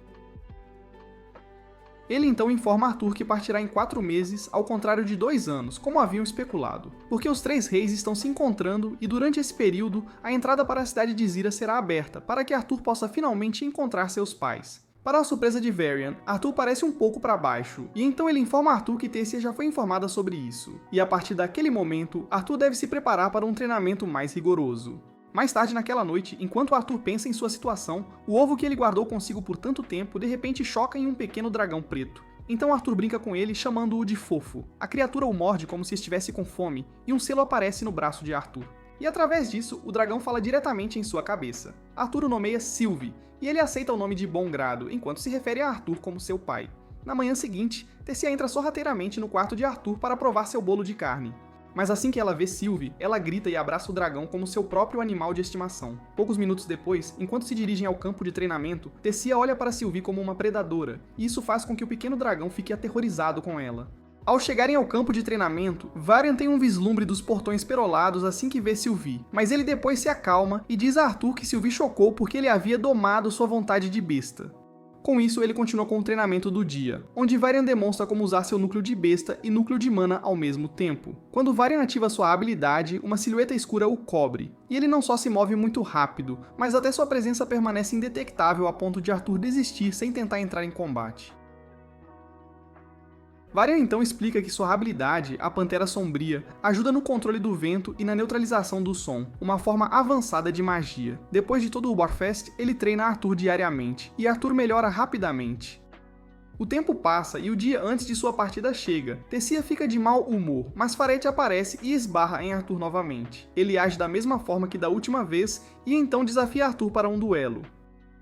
Speaker 1: Ele então informa Arthur que partirá em 4 meses, ao contrário de 2 anos, como haviam especulado, porque os 3 reis estão se encontrando e durante esse período, a entrada para a cidade de Zira será aberta, para que Arthur possa finalmente encontrar seus pais. Para a surpresa de Varian, Arthur parece um pouco para baixo, e então ele informa Arthur que Tessia já foi informada sobre isso, e a partir daquele momento, Arthur deve se preparar para um treinamento mais rigoroso. Mais tarde naquela noite, enquanto Arthur pensa em sua situação, o ovo que ele guardou consigo por tanto tempo de repente choca em um pequeno dragão preto. Então Arthur brinca com ele, chamando-o de fofo. A criatura o morde como se estivesse com fome, e um selo aparece no braço de Arthur. E através disso, o dragão fala diretamente em sua cabeça. Arthur o nomeia Sylvie, e ele aceita o nome de bom grado, enquanto se refere a Arthur como seu pai. Na manhã seguinte, Tessia entra sorrateiramente no quarto de Arthur para provar seu bolo de carne. Mas assim que ela vê Sylvie, ela grita e abraça o dragão como seu próprio animal de estimação. Poucos minutos depois, enquanto se dirigem ao campo de treinamento, Tessia olha para Sylvie como uma predadora, e isso faz com que o pequeno dragão fique aterrorizado com ela. Ao chegarem ao campo de treinamento, Varian tem um vislumbre dos portões perolados assim que vê Sylvie, mas ele depois se acalma e diz a Arthur que Sylvie chocou porque ele havia domado sua vontade de besta. Com isso, ele continua com o treinamento do dia, onde Varian demonstra como usar seu núcleo de besta e núcleo de mana ao mesmo tempo. Quando Varian ativa sua habilidade, uma silhueta escura o cobre, e ele não só se move muito rápido, mas até sua presença permanece indetectável a ponto de Arthur desistir sem tentar entrar em combate. Varian então explica que sua habilidade, a Pantera Sombria, ajuda no controle do vento e na neutralização do som, uma forma avançada de magia. Depois de todo o Warfest, ele treina Arthur diariamente, e Arthur melhora rapidamente. O tempo passa e o dia antes de sua partida chega. Tessia fica de mau humor, mas Faret aparece e esbarra em Arthur novamente. Ele age da mesma forma que da última vez e então desafia Arthur para um duelo.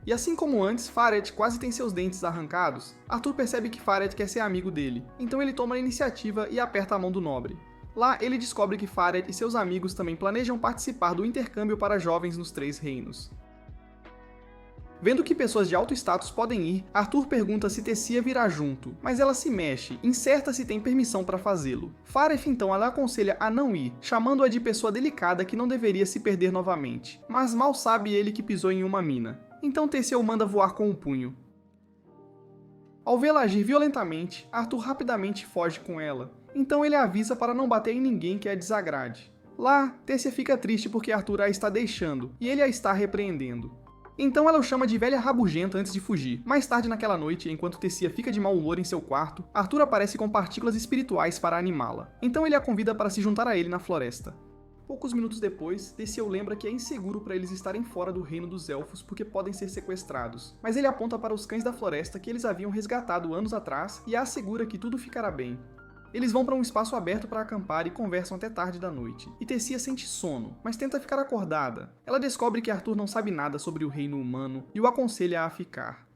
Speaker 1: E assim como antes, Faret quase tem seus dentes arrancados, Arthur percebe que Faret quer ser amigo dele, então ele toma a iniciativa e aperta a mão do nobre. Lá, ele descobre que Faret e seus amigos também planejam participar do intercâmbio para jovens nos Três Reinos. Vendo que pessoas de alto status podem ir, Arthur pergunta se Tessia virá junto, mas ela se mexe, incerta se tem permissão para fazê-lo. Fareth então a aconselha a não ir, chamando-a de pessoa delicada que não deveria se perder novamente. Mas mal sabe ele que pisou em uma mina. Então Tessia o manda voar com o punho. Ao vê-la agir violentamente, Arthur rapidamente foge com ela. Então ele avisa para não bater em ninguém que a desagrade. Lá, Tessia fica triste porque Arthur a está deixando, e ele a está repreendendo. Então ela o chama de velha rabugenta antes de fugir. Mais tarde naquela noite, enquanto Tessia fica de mau humor em seu quarto, Arthur aparece com partículas espirituais para animá-la. Então ele a convida para se juntar a ele na floresta. Poucos minutos depois, Tessia o lembra que é inseguro para eles estarem fora do reino dos elfos porque podem ser sequestrados. Mas ele aponta para os cães da floresta que eles haviam resgatado anos atrás e a assegura que tudo ficará bem. Eles vão para um espaço aberto para acampar e conversam até tarde da noite. E Tessia sente sono, mas tenta ficar acordada. Ela descobre que Arthur não sabe nada sobre o reino humano e o aconselha a ficar.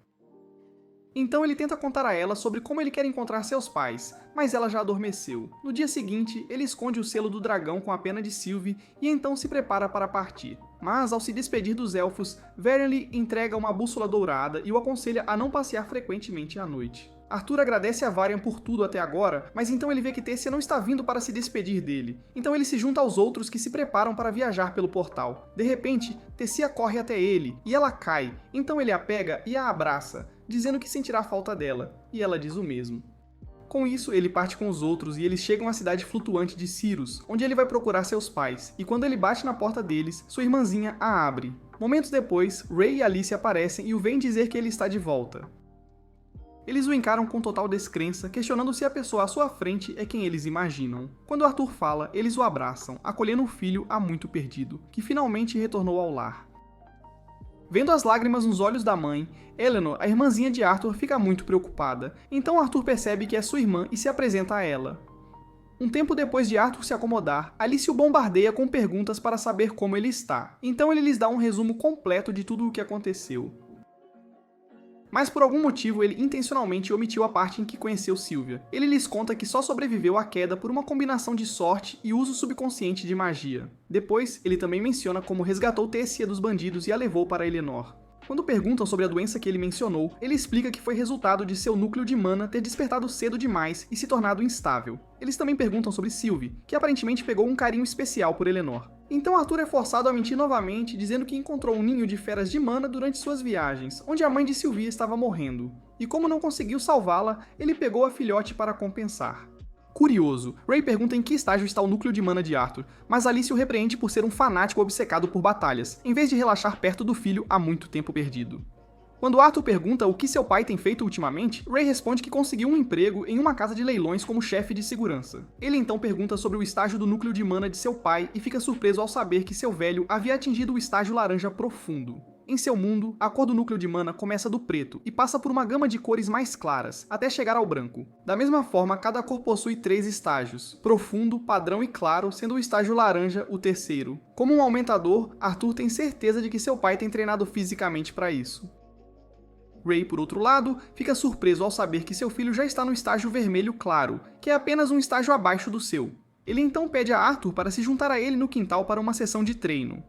Speaker 1: Então ele tenta contar a ela sobre como ele quer encontrar seus pais, mas ela já adormeceu. No dia seguinte, ele esconde o selo do dragão com a pena de Sylvie e então se prepara para partir. Mas, ao se despedir dos elfos, Verenly entrega uma bússola dourada e o aconselha a não passear frequentemente à noite. Arthur agradece a Varian por tudo até agora, mas então ele vê que Tessia não está vindo para se despedir dele. Então ele se junta aos outros que se preparam para viajar pelo portal. De repente, Tessia corre até ele, e ela cai. Então ele a pega e a abraça, dizendo que sentirá falta dela, e ela diz o mesmo. Com isso, ele parte com os outros e eles chegam à cidade flutuante de Cirrus, onde ele vai procurar seus pais, e quando ele bate na porta deles, sua irmãzinha a abre. Momentos depois, Ray e Alice aparecem e o veem dizer que ele está de volta. Eles o encaram com total descrença, questionando se a pessoa à sua frente é quem eles imaginam. Quando Arthur fala, eles o abraçam, acolhendo o filho há muito perdido, que finalmente retornou ao lar. Vendo as lágrimas nos olhos da mãe, Eleanor, a irmãzinha de Arthur, fica muito preocupada. Então Arthur percebe que é sua irmã e se apresenta a ela. Um tempo depois de Arthur se acomodar, Alice o bombardeia com perguntas para saber como ele está. Então ele lhes dá um resumo completo de tudo o que aconteceu. Mas por algum motivo ele intencionalmente omitiu a parte em que conheceu Sylvia. Ele lhes conta que só sobreviveu à queda por uma combinação de sorte e uso subconsciente de magia. Depois, ele também menciona como resgatou Tessia dos bandidos e a levou para Eleanor. Quando perguntam sobre a doença que ele mencionou, ele explica que foi resultado de seu núcleo de mana ter despertado cedo demais e se tornado instável. Eles também perguntam sobre Sylvie, que aparentemente pegou um carinho especial por Eleanor. Então Arthur é forçado a mentir novamente, dizendo que encontrou um ninho de feras de mana durante suas viagens, onde a mãe de Sylvia estava morrendo. E como não conseguiu salvá-la, ele pegou a filhote para compensar. Curioso, Ray pergunta em que estágio está o núcleo de mana de Arthur, mas Alice o repreende por ser um fanático obcecado por batalhas, em vez de relaxar perto do filho há muito tempo perdido. Quando Arthur pergunta o que seu pai tem feito ultimamente, Ray responde que conseguiu um emprego em uma casa de leilões como chefe de segurança. Ele então pergunta sobre o estágio do núcleo de mana de seu pai e fica surpreso ao saber que seu velho havia atingido o estágio laranja profundo. Em seu mundo, a cor do núcleo de mana começa do preto e passa por uma gama de cores mais claras, até chegar ao branco. Da mesma forma, cada cor possui 3 estágios: profundo, padrão e claro, sendo o estágio laranja o terceiro. Como um aumentador, Arthur tem certeza de que seu pai tem treinado fisicamente para isso. Ray, por outro lado, fica surpreso ao saber que seu filho já está no estágio vermelho claro, que é apenas um estágio abaixo do seu. Ele então pede a Arthur para se juntar a ele no quintal para uma sessão de treino.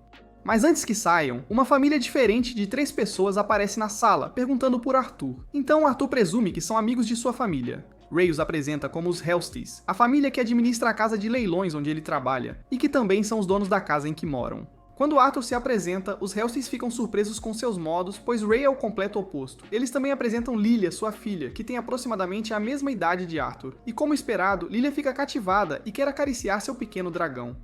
Speaker 1: Mas antes que saiam, uma família diferente de 3 pessoas aparece na sala, perguntando por Arthur. Então Arthur presume que são amigos de sua família. Ray os apresenta como os Hellstys, a família que administra a casa de leilões onde ele trabalha, e que também são os donos da casa em que moram. Quando Arthur se apresenta, os Hellstys ficam surpresos com seus modos, pois Ray é o completo oposto. Eles também apresentam Lilia, sua filha, que tem aproximadamente a mesma idade de Arthur. E como esperado, Lilia fica cativada e quer acariciar seu pequeno dragão.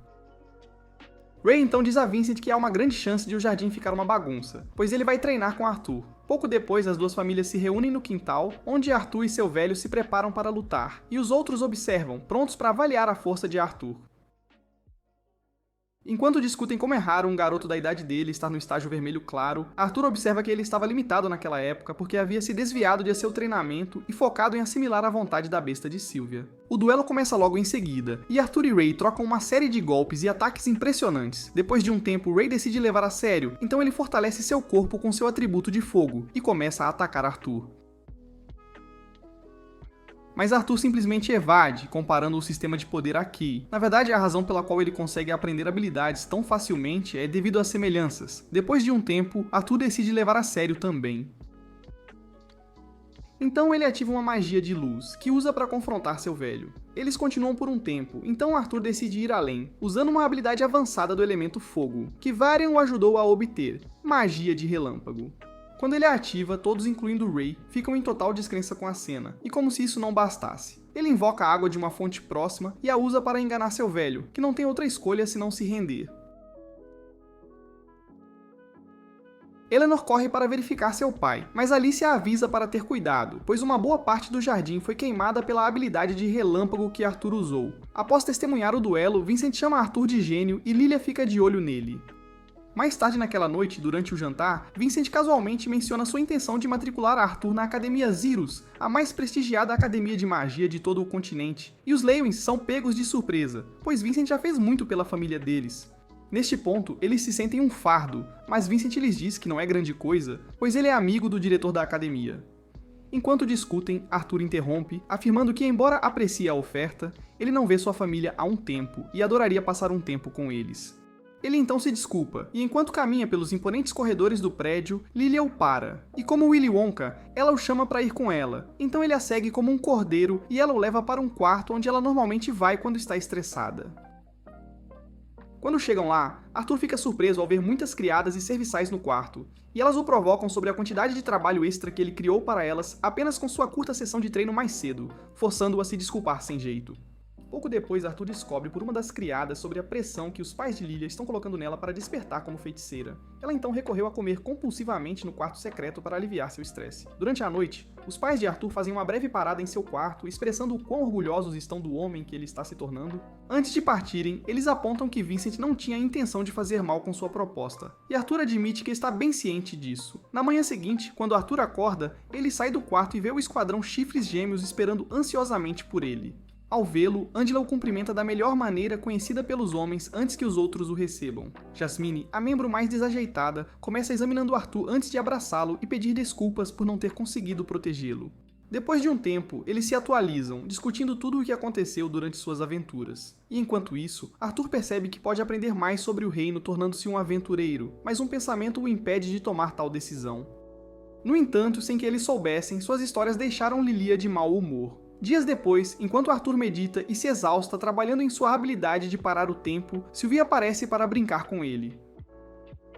Speaker 1: Ray então diz a Vincent que há uma grande chance de o jardim ficar uma bagunça, pois ele vai treinar com Arthur. Pouco depois, as duas famílias se reúnem no quintal, onde Arthur e seu velho se preparam para lutar, e os outros observam, prontos para avaliar a força de Arthur. Enquanto discutem como é raro um garoto da idade dele estar no estágio vermelho claro, Arthur observa que ele estava limitado naquela época porque havia se desviado de seu treinamento e focado em assimilar a vontade da besta de Sylvia. O duelo começa logo em seguida, e Arthur e Ray trocam uma série de golpes e ataques impressionantes. Depois de um tempo, Ray decide levar a sério, então ele fortalece seu corpo com seu atributo de fogo e começa a atacar Arthur. Mas Arthur simplesmente evade, comparando o sistema de poder aqui. Na verdade, a razão pela qual ele consegue aprender habilidades tão facilmente é devido às semelhanças. Depois de um tempo, Arthur decide levar a sério também. Então ele ativa uma magia de luz, que usa para confrontar seu velho. Eles continuam por um tempo, então Arthur decide ir além, usando uma habilidade avançada do elemento fogo, que Varian o ajudou a obter, magia de relâmpago. Quando ele a ativa, todos incluindo Ray, ficam em total descrença com a cena, e como se isso não bastasse. Ele invoca a água de uma fonte próxima e a usa para enganar seu velho, que não tem outra escolha senão se render. Eleanor corre para verificar seu pai, mas Alice a avisa para ter cuidado, pois uma boa parte do jardim foi queimada pela habilidade de relâmpago que Arthur usou. Após testemunhar o duelo, Vincent chama Arthur de gênio e Lilia fica de olho nele. Mais tarde naquela noite, durante o jantar, Vincent casualmente menciona sua intenção de matricular Arthur na Academia Zirus, a mais prestigiada academia de magia de todo o continente, e os Leywins são pegos de surpresa, pois Vincent já fez muito pela família deles. Neste ponto, eles se sentem um fardo, mas Vincent lhes diz que não é grande coisa, pois ele é amigo do diretor da academia. Enquanto discutem, Arthur interrompe, afirmando que, embora aprecie a oferta, ele não vê sua família há um tempo e adoraria passar um tempo com eles. Ele então se desculpa, e enquanto caminha pelos imponentes corredores do prédio, Lilia o para, e como Willy Wonka, ela o chama para ir com ela, então ele a segue como um cordeiro e ela o leva para um quarto onde ela normalmente vai quando está estressada. Quando chegam lá, Arthur fica surpreso ao ver muitas criadas e serviçais no quarto, e elas o provocam sobre a quantidade de trabalho extra que ele criou para elas apenas com sua curta sessão de treino mais cedo, forçando-o a se desculpar sem jeito. Pouco depois, Arthur descobre por uma das criadas sobre a pressão que os pais de Lilia estão colocando nela para despertar como feiticeira. Ela então recorreu a comer compulsivamente no quarto secreto para aliviar seu estresse. Durante a noite, os pais de Arthur fazem uma breve parada em seu quarto, expressando o quão orgulhosos estão do homem que ele está se tornando. Antes de partirem, eles apontam que Vincent não tinha a intenção de fazer mal com sua proposta, e Arthur admite que está bem ciente disso. Na manhã seguinte, quando Arthur acorda, ele sai do quarto e vê o esquadrão Chifres Gêmeos esperando ansiosamente por ele. Ao vê-lo, Angela o cumprimenta da melhor maneira conhecida pelos homens antes que os outros o recebam. Jasmine, a membro mais desajeitada, começa examinando Arthur antes de abraçá-lo e pedir desculpas por não ter conseguido protegê-lo. Depois de um tempo, eles se atualizam, discutindo tudo o que aconteceu durante suas aventuras. E enquanto isso, Arthur percebe que pode aprender mais sobre o reino tornando-se um aventureiro, mas um pensamento o impede de tomar tal decisão. No entanto, sem que eles soubessem, suas histórias deixaram Lilia de mau humor. Dias depois, enquanto Arthur medita e se exausta trabalhando em sua habilidade de parar o tempo, Sylvie aparece para brincar com ele.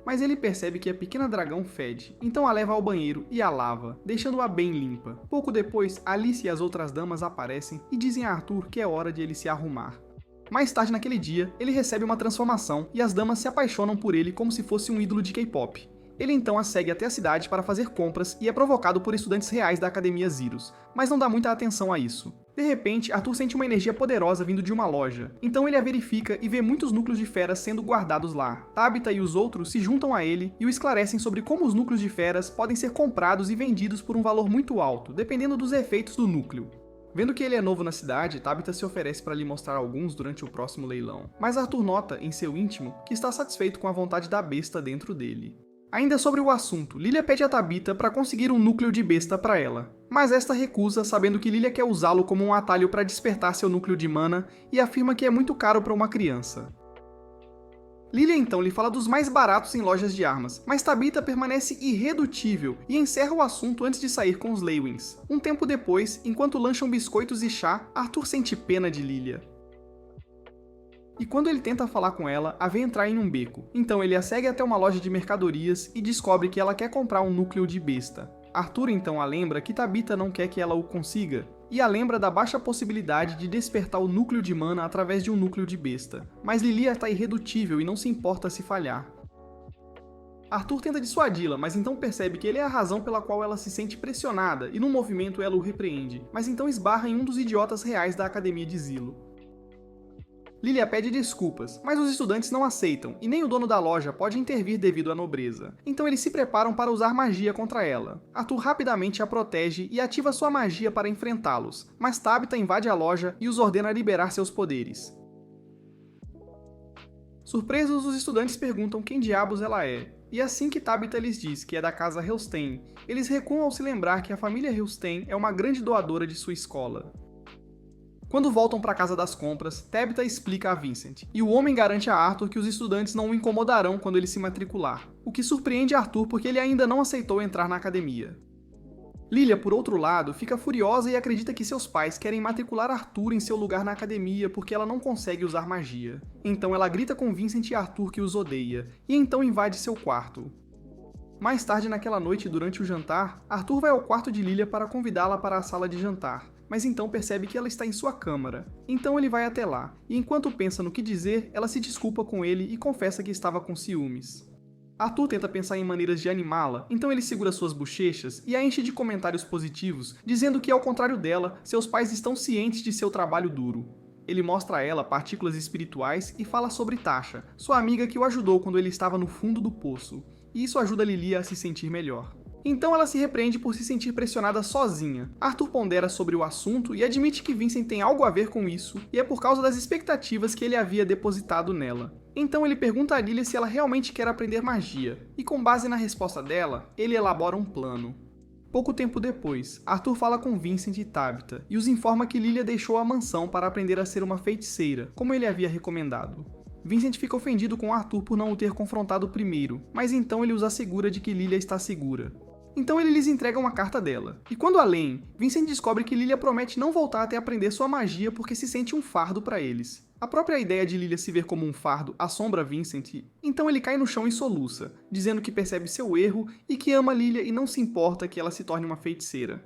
Speaker 1: Mas ele percebe que a pequena dragão fede, então a leva ao banheiro e a lava, deixando-a bem limpa. Pouco depois, Alice e as outras damas aparecem e dizem a Arthur que é hora de ele se arrumar. Mais tarde naquele dia, ele recebe uma transformação e as damas se apaixonam por ele como se fosse um ídolo de K-pop. Ele então a segue até a cidade para fazer compras e é provocado por estudantes reais da Academia Zirus, mas não dá muita atenção a isso. De repente, Arthur sente uma energia poderosa vindo de uma loja, então ele a verifica e vê muitos núcleos de feras sendo guardados lá. Tabitha e os outros se juntam a ele e o esclarecem sobre como os núcleos de feras podem ser comprados e vendidos por um valor muito alto, dependendo dos efeitos do núcleo. Vendo que ele é novo na cidade, Tabitha se oferece para lhe mostrar alguns durante o próximo leilão, mas Arthur nota, em seu íntimo, que está satisfeito com a vontade da besta dentro dele. Ainda sobre o assunto, Lilia pede a Tabitha para conseguir um núcleo de besta para ela, mas esta recusa, sabendo que Lilia quer usá-lo como um atalho para despertar seu núcleo de mana e afirma que é muito caro para uma criança. Lilia então lhe fala dos mais baratos em lojas de armas, mas Tabitha permanece irredutível e encerra o assunto antes de sair com os Leywins. Um tempo depois, enquanto lancham biscoitos e chá, Arthur sente pena de Lilia. E quando ele tenta falar com ela, a vê entrar em um beco. Então ele a segue até uma loja de mercadorias e descobre que ela quer comprar um núcleo de besta. Arthur então a lembra que Tabitha não quer que ela o consiga, e a lembra da baixa possibilidade de despertar o núcleo de mana através de um núcleo de besta. Mas Lilia está irredutível e não se importa se falhar. Arthur tenta dissuadi-la, mas então percebe que ele é a razão pela qual ela se sente pressionada, e num movimento ela o repreende, mas então esbarra em um dos idiotas reais da Academia de Zilo. Lilia pede desculpas, mas os estudantes não aceitam, e nem o dono da loja pode intervir devido à nobreza. Então eles se preparam para usar magia contra ela. Arthur rapidamente a protege e ativa sua magia para enfrentá-los, mas Tabitha invade a loja e os ordena liberar seus poderes. Surpresos, os estudantes perguntam quem diabos ela é. e assim que Tabitha lhes diz que é da casa Helstein, eles recuam ao se lembrar que a família Helstein é uma grande doadora de sua escola. Quando voltam para a casa das compras, Tabitha explica a Vincent, e o homem garante a Arthur que os estudantes não o incomodarão quando ele se matricular, o que surpreende Arthur porque ele ainda não aceitou entrar na academia. Lilia, por outro lado, fica furiosa e acredita que seus pais querem matricular Arthur em seu lugar na academia porque ela não consegue usar magia. Então ela grita com Vincent e Arthur que os odeia, e então invade seu quarto. Mais tarde naquela noite, durante o jantar, Arthur vai ao quarto de Lilia para convidá-la para a sala de jantar, mas então percebe que ela está em sua câmara. Então ele vai até lá, e enquanto pensa no que dizer, ela se desculpa com ele e confessa que estava com ciúmes. Arthur tenta pensar em maneiras de animá-la, então ele segura suas bochechas e a enche de comentários positivos, dizendo que, ao contrário dela, seus pais estão cientes de seu trabalho duro. Ele mostra a ela partículas espirituais e fala sobre Tasha, sua amiga que o ajudou quando ele estava no fundo do poço, e isso ajuda Lilia a se sentir melhor. Então ela se repreende por se sentir pressionada sozinha. Arthur pondera sobre o assunto e admite que Vincent tem algo a ver com isso, e é por causa das expectativas que ele havia depositado nela. Então ele pergunta a Lilia se ela realmente quer aprender magia, e com base na resposta dela, ele elabora um plano. Pouco tempo depois, Arthur fala com Vincent e Tabitha, e os informa que Lilia deixou a mansão para aprender a ser uma feiticeira, como ele havia recomendado. Vincent fica ofendido com Arthur por não o ter confrontado primeiro, mas então ele os assegura de que Lilia está segura. Então ele lhes entrega uma carta dela. E quando a leem, Vincent descobre que Lilia promete não voltar até aprender sua magia porque se sente um fardo para eles. A própria ideia de Lilia se ver como um fardo assombra Vincent, então ele cai no chão e soluça, dizendo que percebe seu erro e que ama Lilia e não se importa que ela se torne uma feiticeira.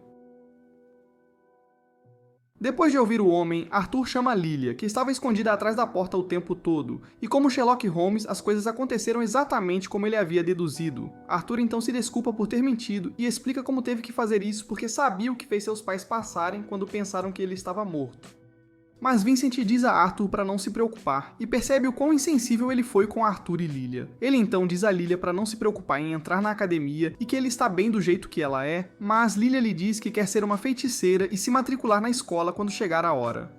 Speaker 1: Depois de ouvir o homem, Arthur chama Lilia, que estava escondida atrás da porta o tempo todo, e como Sherlock Holmes, as coisas aconteceram exatamente como ele havia deduzido. Arthur então se desculpa por ter mentido e explica como teve que fazer isso porque sabia o que fez seus pais passarem quando pensaram que ele estava morto. Mas Vincent diz a Arthur para não se preocupar, e percebe o quão insensível ele foi com Arthur e Lilia. Ele então diz a Lilia para não se preocupar em entrar na academia e que ele está bem do jeito que ela é, mas Lilia lhe diz que quer ser uma feiticeira e se matricular na escola quando chegar a hora.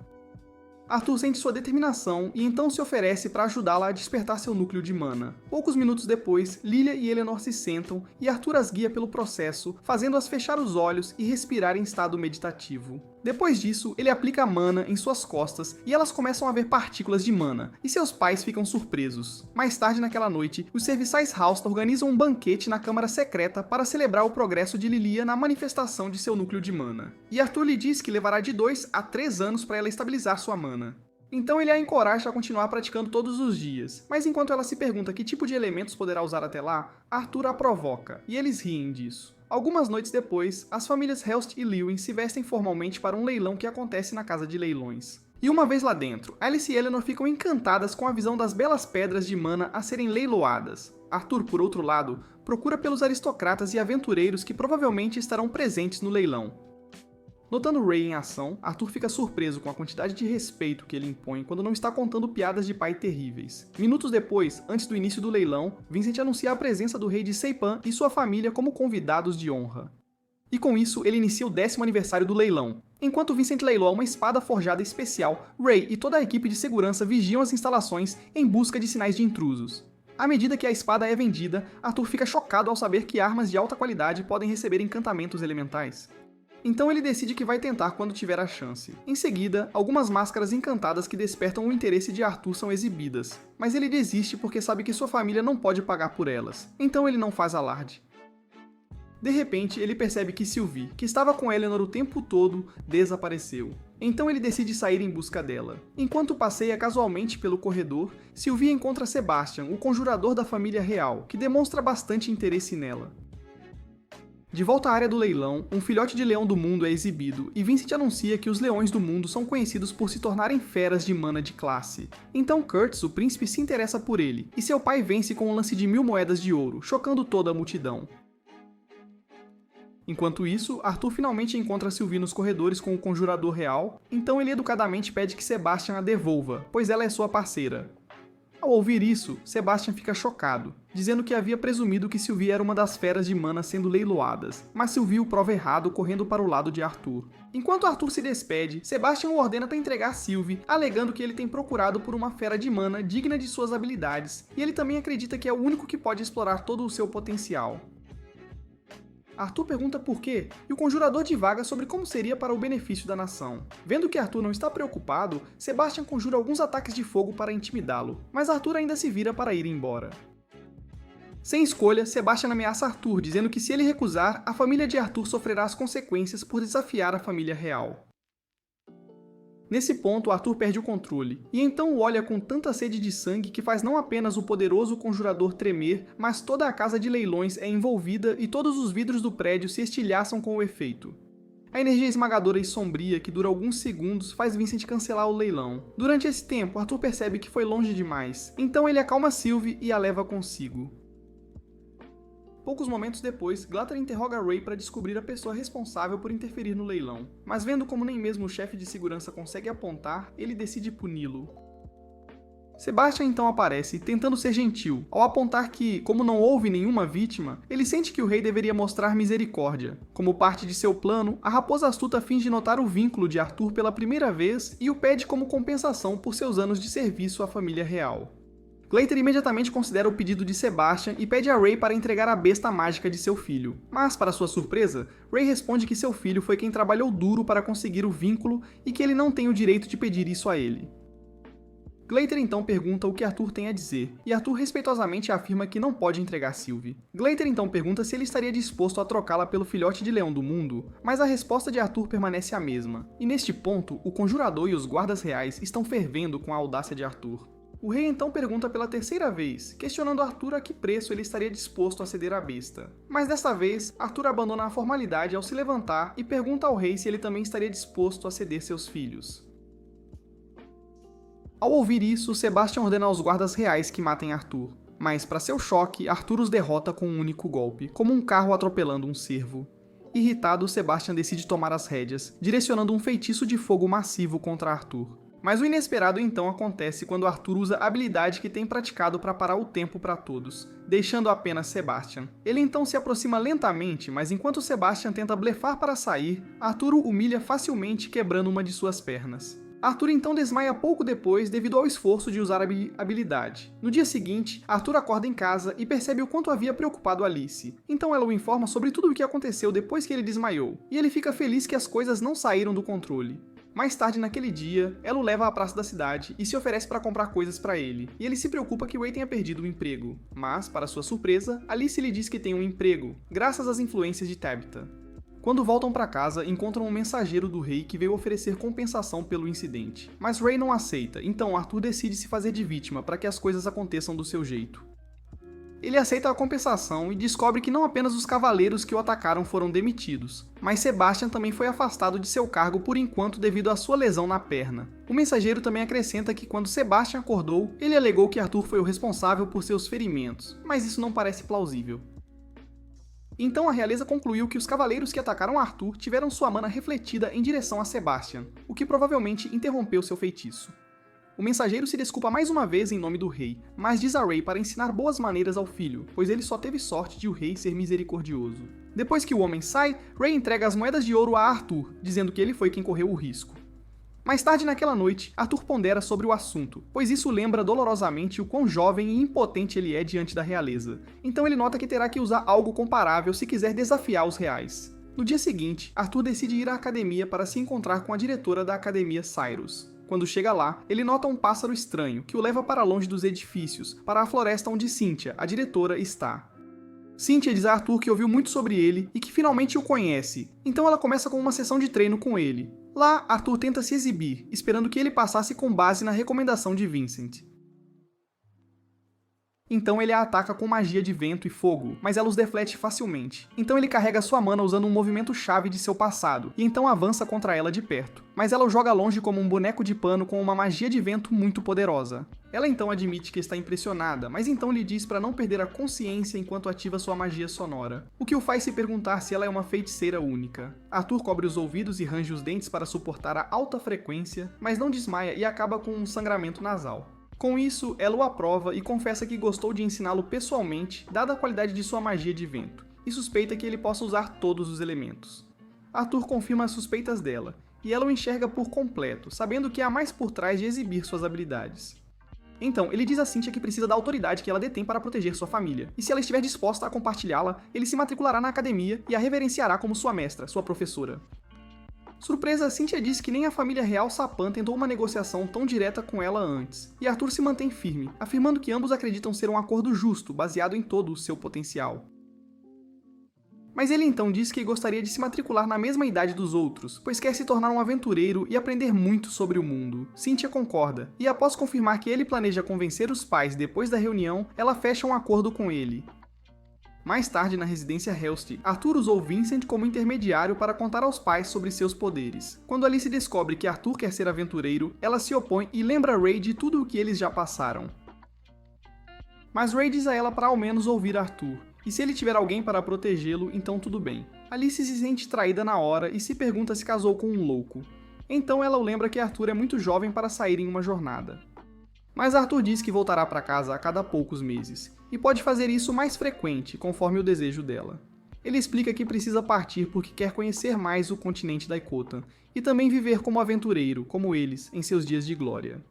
Speaker 1: Arthur sente sua determinação e então se oferece para ajudá-la a despertar seu núcleo de mana. Poucos minutos depois, Lilia e Eleanor se sentam e Arthur as guia pelo processo, fazendo-as fechar os olhos e respirar em estado meditativo. Depois disso, ele aplica a mana em suas costas e elas começam a ver partículas de mana, e seus pais ficam surpresos. Mais tarde naquela noite, os serviçais Halsta organizam um banquete na câmara secreta para celebrar o progresso de Lilia na manifestação de seu núcleo de mana. E Arthur lhe diz que levará de 2 a 3 anos para ela estabilizar sua mana. Então ele a encoraja a continuar praticando todos os dias, mas enquanto ela se pergunta que tipo de elementos poderá usar até lá, Arthur a provoca, e eles riem disso. Algumas noites depois, as famílias Helst e Lewin se vestem formalmente para um leilão que acontece na casa de leilões. E uma vez lá dentro, Alice e Eleanor ficam encantadas com a visão das belas pedras de mana a serem leiloadas. Arthur, por outro lado, procura pelos aristocratas e aventureiros que provavelmente estarão presentes no leilão. Notando Ray em ação, Arthur fica surpreso com a quantidade de respeito que ele impõe quando não está contando piadas de pai terríveis. Minutos depois, antes do início do leilão, Vincent anuncia a presença do rei de Seipan e sua família como convidados de honra. E com isso, ele inicia o 10º aniversário do leilão. Enquanto Vincent leiloa uma espada forjada especial, Ray e toda a equipe de segurança vigiam as instalações em busca de sinais de intrusos. À medida que a espada é vendida, Arthur fica chocado ao saber que armas de alta qualidade podem receber encantamentos elementais. Então ele decide que vai tentar quando tiver a chance. Em seguida, algumas máscaras encantadas que despertam o interesse de Arthur são exibidas, mas ele desiste porque sabe que sua família não pode pagar por elas, então ele não faz alarde. De repente, ele percebe que Sylvie, que estava com Eleanor o tempo todo, desapareceu. Então ele decide sair em busca dela. Enquanto passeia casualmente pelo corredor, Sylvie encontra Sebastian, o conjurador da família real, que demonstra bastante interesse nela. De volta à área do leilão, um filhote de leão do mundo é exibido, e Vincent anuncia que os leões do mundo são conhecidos por se tornarem feras de mana de classe. Então Curtis, o príncipe, se interessa por ele, e seu pai vence com um lance de 1000 moedas de ouro, chocando toda a multidão. Enquanto isso, Arthur finalmente encontra Sylvie nos corredores com o conjurador real, então ele educadamente pede que Sebastian a devolva, pois ela é sua parceira. Ao Ao ouvir isso, Sebastian fica chocado, dizendo que havia presumido que Sylvie era uma das feras de mana sendo leiloadas, mas Sylvie o prova errado correndo para o lado de Arthur. Enquanto Arthur se despede, Sebastian o ordena para entregar Sylvie, alegando que ele tem procurado por uma fera de mana digna de suas habilidades, e ele também acredita que é o único que pode explorar todo o seu potencial. Arthur pergunta por quê, e o conjurador divaga sobre como seria para o benefício da nação. Vendo que Arthur não está preocupado, Sebastian conjura alguns ataques de fogo para intimidá-lo, mas Arthur ainda se vira para ir embora. Sem escolha, Sebastian ameaça Arthur, dizendo que se ele recusar, a família de Arthur sofrerá as consequências por desafiar a família real. Nesse ponto, Arthur perde o controle, e então o olha com tanta sede de sangue que faz não apenas o poderoso conjurador tremer, mas toda a casa de leilões é envolvida e todos os vidros do prédio se estilhaçam com o efeito. A energia esmagadora e sombria, que dura alguns segundos, faz Vincent cancelar o leilão. Durante esse tempo, Arthur percebe que foi longe demais, então ele acalma Sylvie e a leva consigo. Poucos momentos depois, Glatter interroga Ray para descobrir a pessoa responsável por interferir no leilão, mas vendo como nem mesmo o chefe de segurança consegue apontar, ele decide puni-lo. Sebastian então aparece, tentando ser gentil, ao apontar que, como não houve nenhuma vítima, ele sente que o rei deveria mostrar misericórdia. Como parte de seu plano, a raposa astuta finge notar o vínculo de Arthur pela primeira vez e o pede como compensação por seus anos de serviço à família real. Glatter imediatamente considera o pedido de Sebastian e pede a Ray para entregar a besta mágica de seu filho. Mas, para sua surpresa, Ray responde que seu filho foi quem trabalhou duro para conseguir o vínculo e que ele não tem o direito de pedir isso a ele. Glatter então pergunta o que Arthur tem a dizer, e Arthur respeitosamente afirma que não pode entregar Sylvie. Glatter então pergunta se ele estaria disposto a trocá-la pelo filhote de leão do mundo, mas a resposta de Arthur permanece a mesma. E neste ponto, o conjurador e os guardas reais estão fervendo com a audácia de Arthur. O rei então pergunta pela terceira vez, questionando Arthur a que preço ele estaria disposto a ceder à besta. Mas desta vez, Arthur abandona a formalidade ao se levantar e pergunta ao rei se ele também estaria disposto a ceder seus filhos. Ao ouvir isso, Sebastian ordena aos guardas reais que matem Arthur. Mas, para seu choque, Arthur os derrota com um único golpe, como um carro atropelando um cervo. Irritado, Sebastian decide tomar as rédeas, direcionando um feitiço de fogo massivo contra Arthur. Mas o inesperado então acontece quando Arthur usa a habilidade que tem praticado para parar o tempo para todos, deixando apenas Sebastian. Ele então se aproxima lentamente, mas enquanto Sebastian tenta blefar para sair, Arthur o humilha facilmente quebrando uma de suas pernas. Arthur então desmaia pouco depois devido ao esforço de usar a habilidade. No dia seguinte, Arthur acorda em casa e percebe o quanto havia preocupado Alice. Então ela o informa sobre tudo o que aconteceu depois que ele desmaiou, e ele fica feliz que as coisas não saíram do controle. Mais tarde naquele dia, ela o leva à praça da cidade e se oferece para comprar coisas para ele, e ele se preocupa que Ray tenha perdido o emprego. Mas, para sua surpresa, Alice lhe diz que tem um emprego, graças às influências de Tabitha. Quando voltam para casa, encontram um mensageiro do rei que veio oferecer compensação pelo incidente. Mas Ray não aceita, então Arthur decide se fazer de vítima para que as coisas aconteçam do seu jeito. Ele aceita a compensação e descobre que não apenas os cavaleiros que o atacaram foram demitidos, mas Sebastian também foi afastado de seu cargo por enquanto devido à sua lesão na perna. O mensageiro também acrescenta que quando Sebastian acordou, ele alegou que Arthur foi o responsável por seus ferimentos, mas isso não parece plausível. Então a realeza concluiu que os cavaleiros que atacaram Arthur tiveram sua mana refletida em direção a Sebastian, o que provavelmente interrompeu seu feitiço. O mensageiro se desculpa mais uma vez em nome do rei, mas diz a Ray para ensinar boas maneiras ao filho, pois ele só teve sorte de o rei ser misericordioso. Depois que o homem sai, Ray entrega as moedas de ouro a Arthur, dizendo que ele foi quem correu o risco. Mais tarde naquela noite, Arthur pondera sobre o assunto, pois isso lembra dolorosamente o quão jovem e impotente ele é diante da realeza. Então ele nota que terá que usar algo comparável se quiser desafiar os reais. No dia seguinte, Arthur decide ir à academia para se encontrar com a diretora da academia, Cyrus. Quando chega lá, ele nota um pássaro estranho que o leva para longe dos edifícios, para a floresta onde Cynthia, a diretora, está. Cynthia diz a Arthur que ouviu muito sobre ele e que finalmente o conhece, então ela começa com uma sessão de treino com ele. Lá, Arthur tenta se exibir, esperando que ele passasse com base na recomendação de Vincent. Então ele a ataca com magia de vento e fogo, mas ela os deflete facilmente. Então ele carrega sua mana usando um movimento chave de seu passado, e então avança contra ela de perto. Mas ela o joga longe como um boneco de pano com uma magia de vento muito poderosa. Ela então admite que está impressionada, mas então lhe diz para não perder a consciência enquanto ativa sua magia sonora, o que o faz se perguntar se ela é uma feiticeira única. Arthur cobre os ouvidos e range os dentes para suportar a alta frequência, mas não desmaia e acaba com um sangramento nasal. Com isso, ela o aprova e confessa que gostou de ensiná-lo pessoalmente, dada a qualidade de sua magia de vento, e suspeita que ele possa usar todos os elementos. Arthur confirma as suspeitas dela, e ela o enxerga por completo, sabendo que há mais por trás de exibir suas habilidades. Então, ele diz a Cynthia que precisa da autoridade que ela detém para proteger sua família, e se ela estiver disposta a compartilhá-la, ele se matriculará na academia e a reverenciará como sua mestra, sua professora. Surpresa, Cynthia diz que nem a família real Sapan tentou uma negociação tão direta com ela antes, e Arthur se mantém firme, afirmando que ambos acreditam ser um acordo justo, baseado em todo o seu potencial. Mas ele então diz que gostaria de se matricular na mesma idade dos outros, pois quer se tornar um aventureiro e aprender muito sobre o mundo. Cynthia concorda, e após confirmar que ele planeja convencer os pais depois da reunião, ela fecha um acordo com ele. Mais tarde, na residência Helsty, Arthur usou Vincent como intermediário para contar aos pais sobre seus poderes. Quando Alice descobre que Arthur quer ser aventureiro, ela se opõe e lembra Ray de tudo o que eles já passaram. Mas Ray diz a ela para ao menos ouvir Arthur, e se ele tiver alguém para protegê-lo, então tudo bem. Alice se sente traída na hora e se pergunta se casou com um louco. Então ela o lembra que Arthur é muito jovem para sair em uma jornada. Mas Arthur diz que voltará para casa a cada poucos meses, e pode fazer isso mais frequente, conforme o desejo dela. Ele explica que precisa partir porque quer conhecer mais o continente da Ikotan, e também viver como aventureiro, como eles, em seus dias de glória.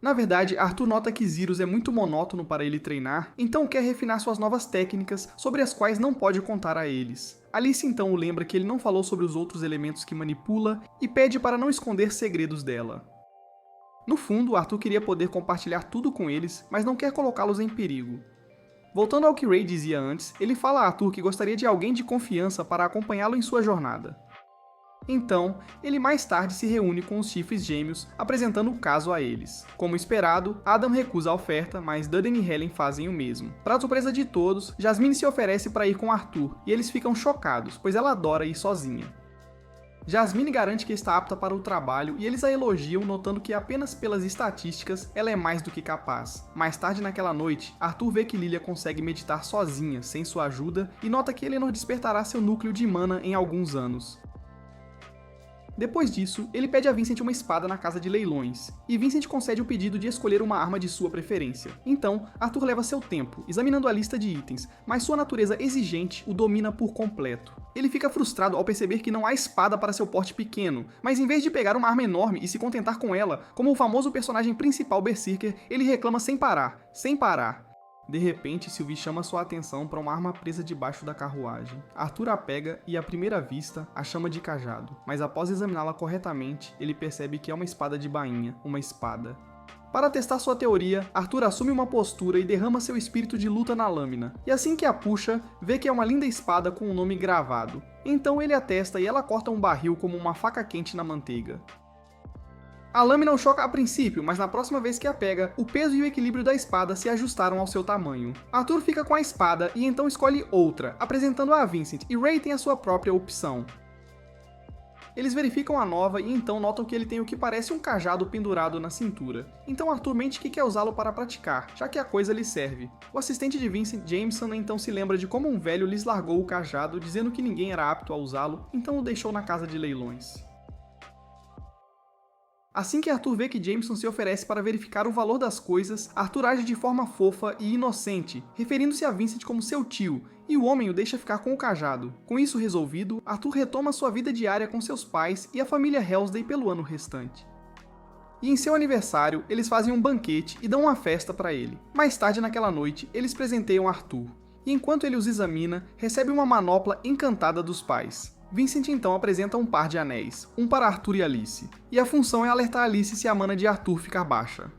Speaker 1: Na verdade, Arthur nota que Zirus é muito monótono para ele treinar, então quer refinar suas novas técnicas, sobre as quais não pode contar a eles. Alice então o lembra que ele não falou sobre os outros elementos que manipula, e pede para não esconder segredos dela. No fundo, Arthur queria poder compartilhar tudo com eles, mas não quer colocá-los em perigo. Voltando ao que Ray dizia antes, ele fala a Arthur que gostaria de alguém de confiança para acompanhá-lo em sua jornada. Então, ele mais tarde se reúne com os chifres gêmeos, apresentando o caso a eles. Como esperado, Adam recusa a oferta, mas Dudden e Helen fazem o mesmo. Para surpresa de todos, Jasmine se oferece para ir com Arthur, e eles ficam chocados, pois ela adora ir sozinha. Jasmine garante que está apta para o trabalho e eles a elogiam, notando que apenas pelas estatísticas ela é mais do que capaz. Mais tarde naquela noite, Arthur vê que Lilia consegue meditar sozinha, sem sua ajuda, e nota que Eleanor despertará seu núcleo de mana em alguns anos. Depois disso, ele pede a Vincent uma espada na casa de leilões, e Vincent concede o pedido de escolher uma arma de sua preferência. Então, Arthur leva seu tempo, examinando a lista de itens, mas sua natureza exigente o domina por completo. Ele fica frustrado ao perceber que não há espada para seu porte pequeno, mas em vez de pegar uma arma enorme e se contentar com ela, como o famoso personagem principal Berserker, ele reclama sem parar, sem parar. De repente, Sylvie chama sua atenção para uma arma presa debaixo da carruagem. Arthur a pega e, à primeira vista, a chama de cajado, mas após examiná-la corretamente, ele percebe que é uma espada de bainha, uma espada. Para testar sua teoria, Arthur assume uma postura e derrama seu espírito de luta na lâmina, e assim que a puxa, vê que é uma linda espada com um nome gravado. Então ele a testa e ela corta um barril como uma faca quente na manteiga. A lâmina o choca a princípio, mas na próxima vez que a pega, o peso e o equilíbrio da espada se ajustaram ao seu tamanho. Arthur fica com a espada e então escolhe outra, apresentando-a a Vincent, e Ray tem a sua própria opção. Eles verificam a nova e então notam que ele tem o que parece um cajado pendurado na cintura. Então Arthur mente que quer usá-lo para praticar, já que a coisa lhe serve. O assistente de Vincent, Jameson, então se lembra de como um velho lhes largou o cajado, dizendo que ninguém era apto a usá-lo, então o deixou na casa de leilões. Assim que Arthur vê que Jameson se oferece para verificar o valor das coisas, Arthur age de forma fofa e inocente, referindo-se a Vincent como seu tio, e o homem o deixa ficar com o cajado. Com isso resolvido, Arthur retoma sua vida diária com seus pais e a família Helsday pelo ano restante. E em seu aniversário, eles fazem um banquete e dão uma festa para ele. Mais tarde naquela noite, eles presenteiam Arthur, e enquanto ele os examina, recebe uma manopla encantada dos pais. Vincent então apresenta um par de anéis, um para Arthur e Alice, e a função é alertar Alice se a mana de Arthur ficar baixa.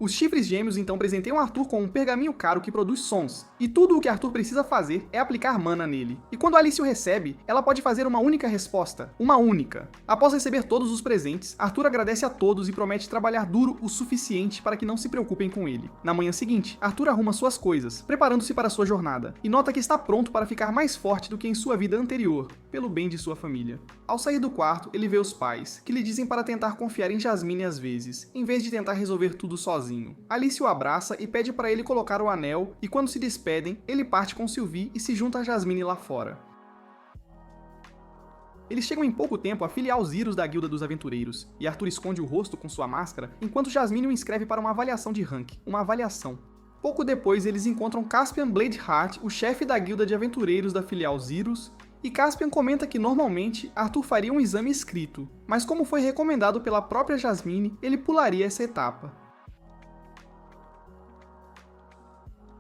Speaker 1: Os chifres gêmeos então presenteiam Arthur com um pergaminho caro que produz sons, e tudo o que Arthur precisa fazer é aplicar mana nele. E quando Alice o recebe, ela pode fazer uma única resposta, uma única. Após receber todos os presentes, Arthur agradece a todos e promete trabalhar duro o suficiente para que não se preocupem com ele. Na manhã seguinte, Arthur arruma suas coisas, preparando-se para sua jornada, e nota que está pronto para ficar mais forte do que em sua vida anterior, pelo bem de sua família. Ao sair do quarto, ele vê os pais, que lhe dizem para tentar confiar em Jasmine às vezes, em vez de tentar resolver tudo sozinho. Alice o abraça e pede para ele colocar o anel, e quando se despedem, ele parte com Sylvie e se junta a Jasmine lá fora. Eles chegam em pouco tempo a filiar os Zeros da Guilda dos Aventureiros, e Arthur esconde o rosto com sua máscara, enquanto Jasmine o inscreve para uma avaliação de rank, uma avaliação. Pouco depois, eles encontram Caspian Bladeheart, o chefe da Guilda de Aventureiros da filial Zeros, e Caspian comenta que normalmente Arthur faria um exame escrito, mas como foi recomendado pela própria Jasmine, ele pularia essa etapa.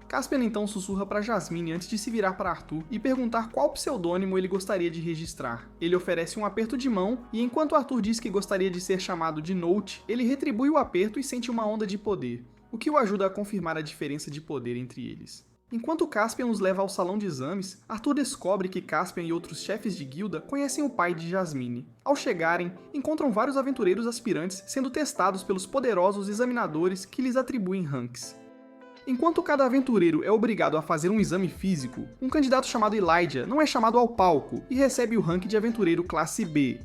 Speaker 1: Caspian então sussurra para Jasmine antes de se virar para Arthur e perguntar qual pseudônimo ele gostaria de registrar. Ele oferece um aperto de mão e enquanto Arthur diz que gostaria de ser chamado de Note, ele retribui o aperto e sente uma onda de poder, o que o ajuda a confirmar a diferença de poder entre eles. Enquanto Caspian os leva ao salão de exames, Arthur descobre que Caspian e outros chefes de guilda conhecem o pai de Jasmine. Ao chegarem, encontram vários aventureiros aspirantes sendo testados pelos poderosos examinadores que lhes atribuem ranks. Enquanto cada aventureiro é obrigado a fazer um exame físico, um candidato chamado Elijah não é chamado ao palco e recebe o rank de aventureiro classe B,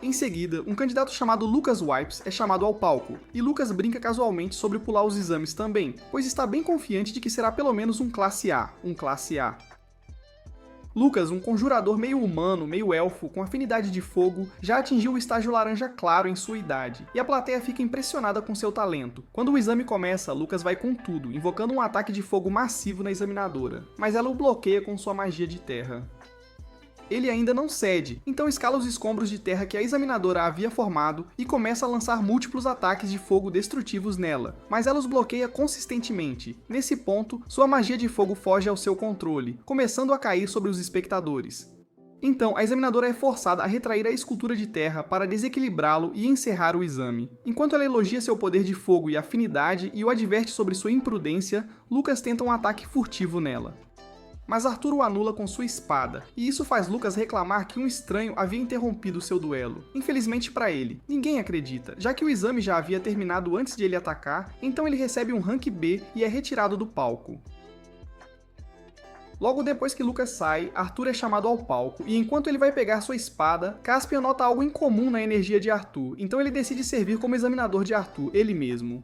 Speaker 1: Em seguida, um candidato chamado Lucas Wipes é chamado ao palco, e Lucas brinca casualmente sobre pular os exames também, pois está bem confiante de que será pelo menos um classe A. Lucas, um conjurador meio humano, meio elfo, com afinidade de fogo, já atingiu o estágio laranja claro em sua idade, e a plateia fica impressionada com seu talento. Quando o exame começa, Lucas vai com tudo, invocando um ataque de fogo massivo na examinadora, mas ela o bloqueia com sua magia de terra. Ele ainda não cede, então escala os escombros de terra que a examinadora havia formado e começa a lançar múltiplos ataques de fogo destrutivos nela, mas ela os bloqueia consistentemente. Nesse ponto, sua magia de fogo foge ao seu controle, começando a cair sobre os espectadores. Então, a examinadora é forçada a retrair a escultura de terra para desequilibrá-lo e encerrar o exame. Enquanto ela elogia seu poder de fogo e afinidade e o adverte sobre sua imprudência, Lucas tenta um ataque furtivo nela. Mas Arthur o anula com sua espada, e isso faz Lucas reclamar que um estranho havia interrompido seu duelo. Infelizmente para ele, ninguém acredita, já que o exame já havia terminado antes de ele atacar, então ele recebe um rank B e é retirado do palco. Logo depois que Lucas sai, Arthur é chamado ao palco, e enquanto ele vai pegar sua espada, Caspian nota algo incomum na energia de Arthur, então ele decide servir como examinador de Arthur, ele mesmo.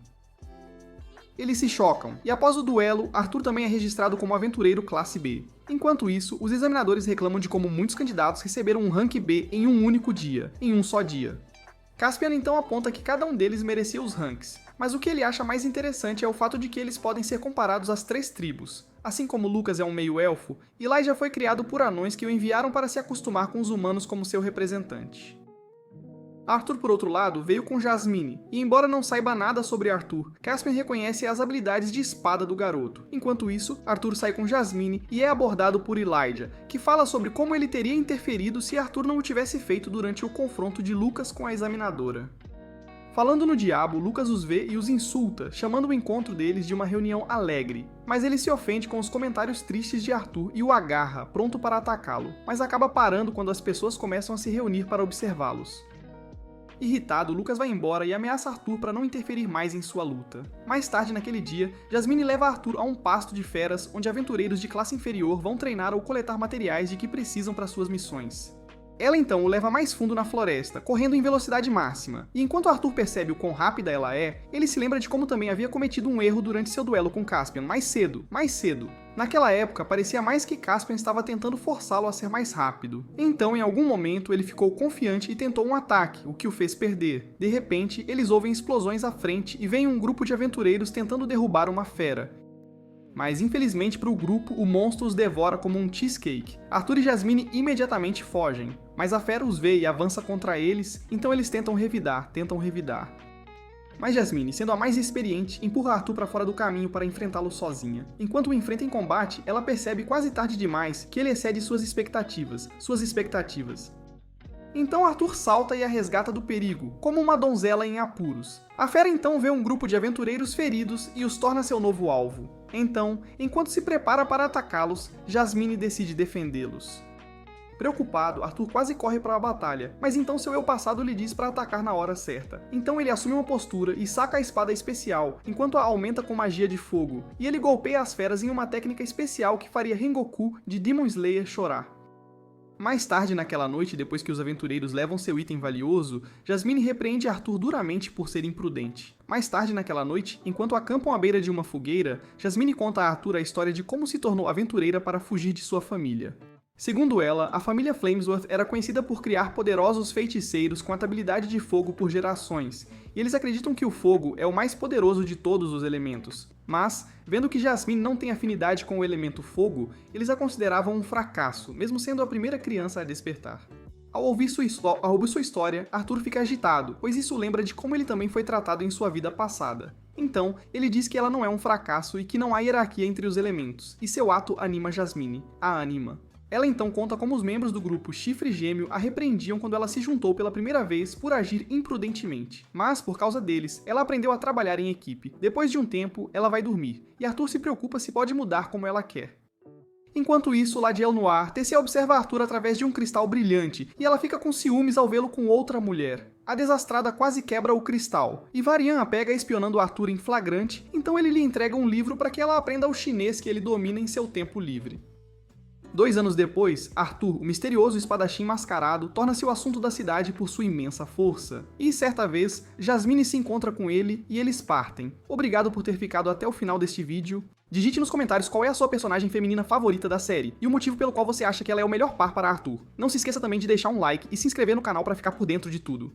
Speaker 1: Eles se chocam, e após o duelo, Arthur também é registrado como aventureiro classe B. Enquanto isso, os examinadores reclamam de como muitos candidatos receberam um rank B em um único dia, em um só dia. Caspian então aponta que cada um deles merecia os ranks, mas o que ele acha mais interessante é o fato de que eles podem ser comparados às 3 tribos. Assim como Lucas é um meio-elfo, Elijah foi criado por anões que o enviaram para se acostumar com os humanos como seu representante. Arthur, por outro lado, veio com Jasmine, e embora não saiba nada sobre Arthur, Caspian reconhece as habilidades de espada do garoto. Enquanto isso, Arthur sai com Jasmine e é abordado por Elijah, que fala sobre como ele teria interferido se Arthur não o tivesse feito durante o confronto de Lucas com a examinadora. Falando no diabo, Lucas os vê e os insulta, chamando o encontro deles de uma reunião alegre. Mas ele se ofende com os comentários tristes de Arthur e o agarra, pronto para atacá-lo, mas acaba parando quando as pessoas começam a se reunir para observá-los. Irritado, Lucas vai embora e ameaça Arthur para não interferir mais em sua luta. Mais tarde naquele dia, Jasmine leva Arthur a um pasto de feras onde aventureiros de classe inferior vão treinar ou coletar materiais de que precisam para suas missões. Ela então o leva mais fundo na floresta, correndo em velocidade máxima, e enquanto Arthur percebe o quão rápida ela é, ele se lembra de como também havia cometido um erro durante seu duelo com Caspian, mais cedo. Naquela época, parecia mais que Caspian estava tentando forçá-lo a ser mais rápido. Então, em algum momento, ele ficou confiante e tentou um ataque, o que o fez perder. De repente, eles ouvem explosões à frente e vem um grupo de aventureiros tentando derrubar uma fera. Mas infelizmente para o grupo, o monstro os devora como um cheesecake. Arthur e Jasmine imediatamente fogem, mas a fera os vê e avança contra eles, então eles tentam revidar. Mas Jasmine, sendo a mais experiente, empurra Arthur para fora do caminho para enfrentá-lo sozinha. Enquanto o enfrenta em combate, ela percebe quase tarde demais que ele excede suas expectativas. Então Arthur salta e a resgata do perigo, como uma donzela em apuros. A fera então vê um grupo de aventureiros feridos e os torna seu novo alvo. Então, enquanto se prepara para atacá-los, Jasmine decide defendê-los. Preocupado, Arthur quase corre para a batalha, mas então seu eu passado lhe diz para atacar na hora certa. Então ele assume uma postura e saca a espada especial, enquanto a aumenta com magia de fogo, e ele golpeia as feras em uma técnica especial que faria Rengoku de Demon Slayer chorar. Mais tarde naquela noite, depois que os aventureiros levam seu item valioso, Jasmine repreende Arthur duramente por ser imprudente. Mais tarde naquela noite, enquanto acampam à beira de uma fogueira, Jasmine conta a Arthur a história de como se tornou aventureira para fugir de sua família. Segundo ela, a família Flamesworth era conhecida por criar poderosos feiticeiros com a habilidade de fogo por gerações, e eles acreditam que o fogo é o mais poderoso de todos os elementos. Mas, vendo que Jasmine não tem afinidade com o elemento fogo, eles a consideravam um fracasso, mesmo sendo a primeira criança a despertar. Ao ouvir sua história, Arthur fica agitado, pois isso lembra de como ele também foi tratado em sua vida passada. Então, ele diz que ela não é um fracasso e que não há hierarquia entre os elementos, e seu ato anima Jasmine, a anima. Ela então conta como os membros do grupo Chifre Gêmeo a repreendiam quando ela se juntou pela primeira vez por agir imprudentemente. Mas, por causa deles, ela aprendeu a trabalhar em equipe. Depois de um tempo, ela vai dormir, e Arthur se preocupa se pode mudar como ela quer. Enquanto isso, Ladiel Noir, Tessia observa Arthur através de um cristal brilhante, e ela fica com ciúmes ao vê-lo com outra mulher. A desastrada quase quebra o cristal, e Varian a pega espionando Arthur em flagrante, então ele lhe entrega um livro para que ela aprenda o chinês que ele domina em seu tempo livre. 2 anos depois, Arthur, o misterioso espadachim mascarado, torna-se o assunto da cidade por sua imensa força. E, certa vez, Jasmine se encontra com ele e eles partem. Obrigado por ter ficado até o final deste vídeo. Digite nos comentários qual é a sua personagem feminina favorita da série, e o motivo pelo qual você acha que ela é o melhor par para Arthur. Não se esqueça também de deixar um like e se inscrever no canal para ficar por dentro de tudo.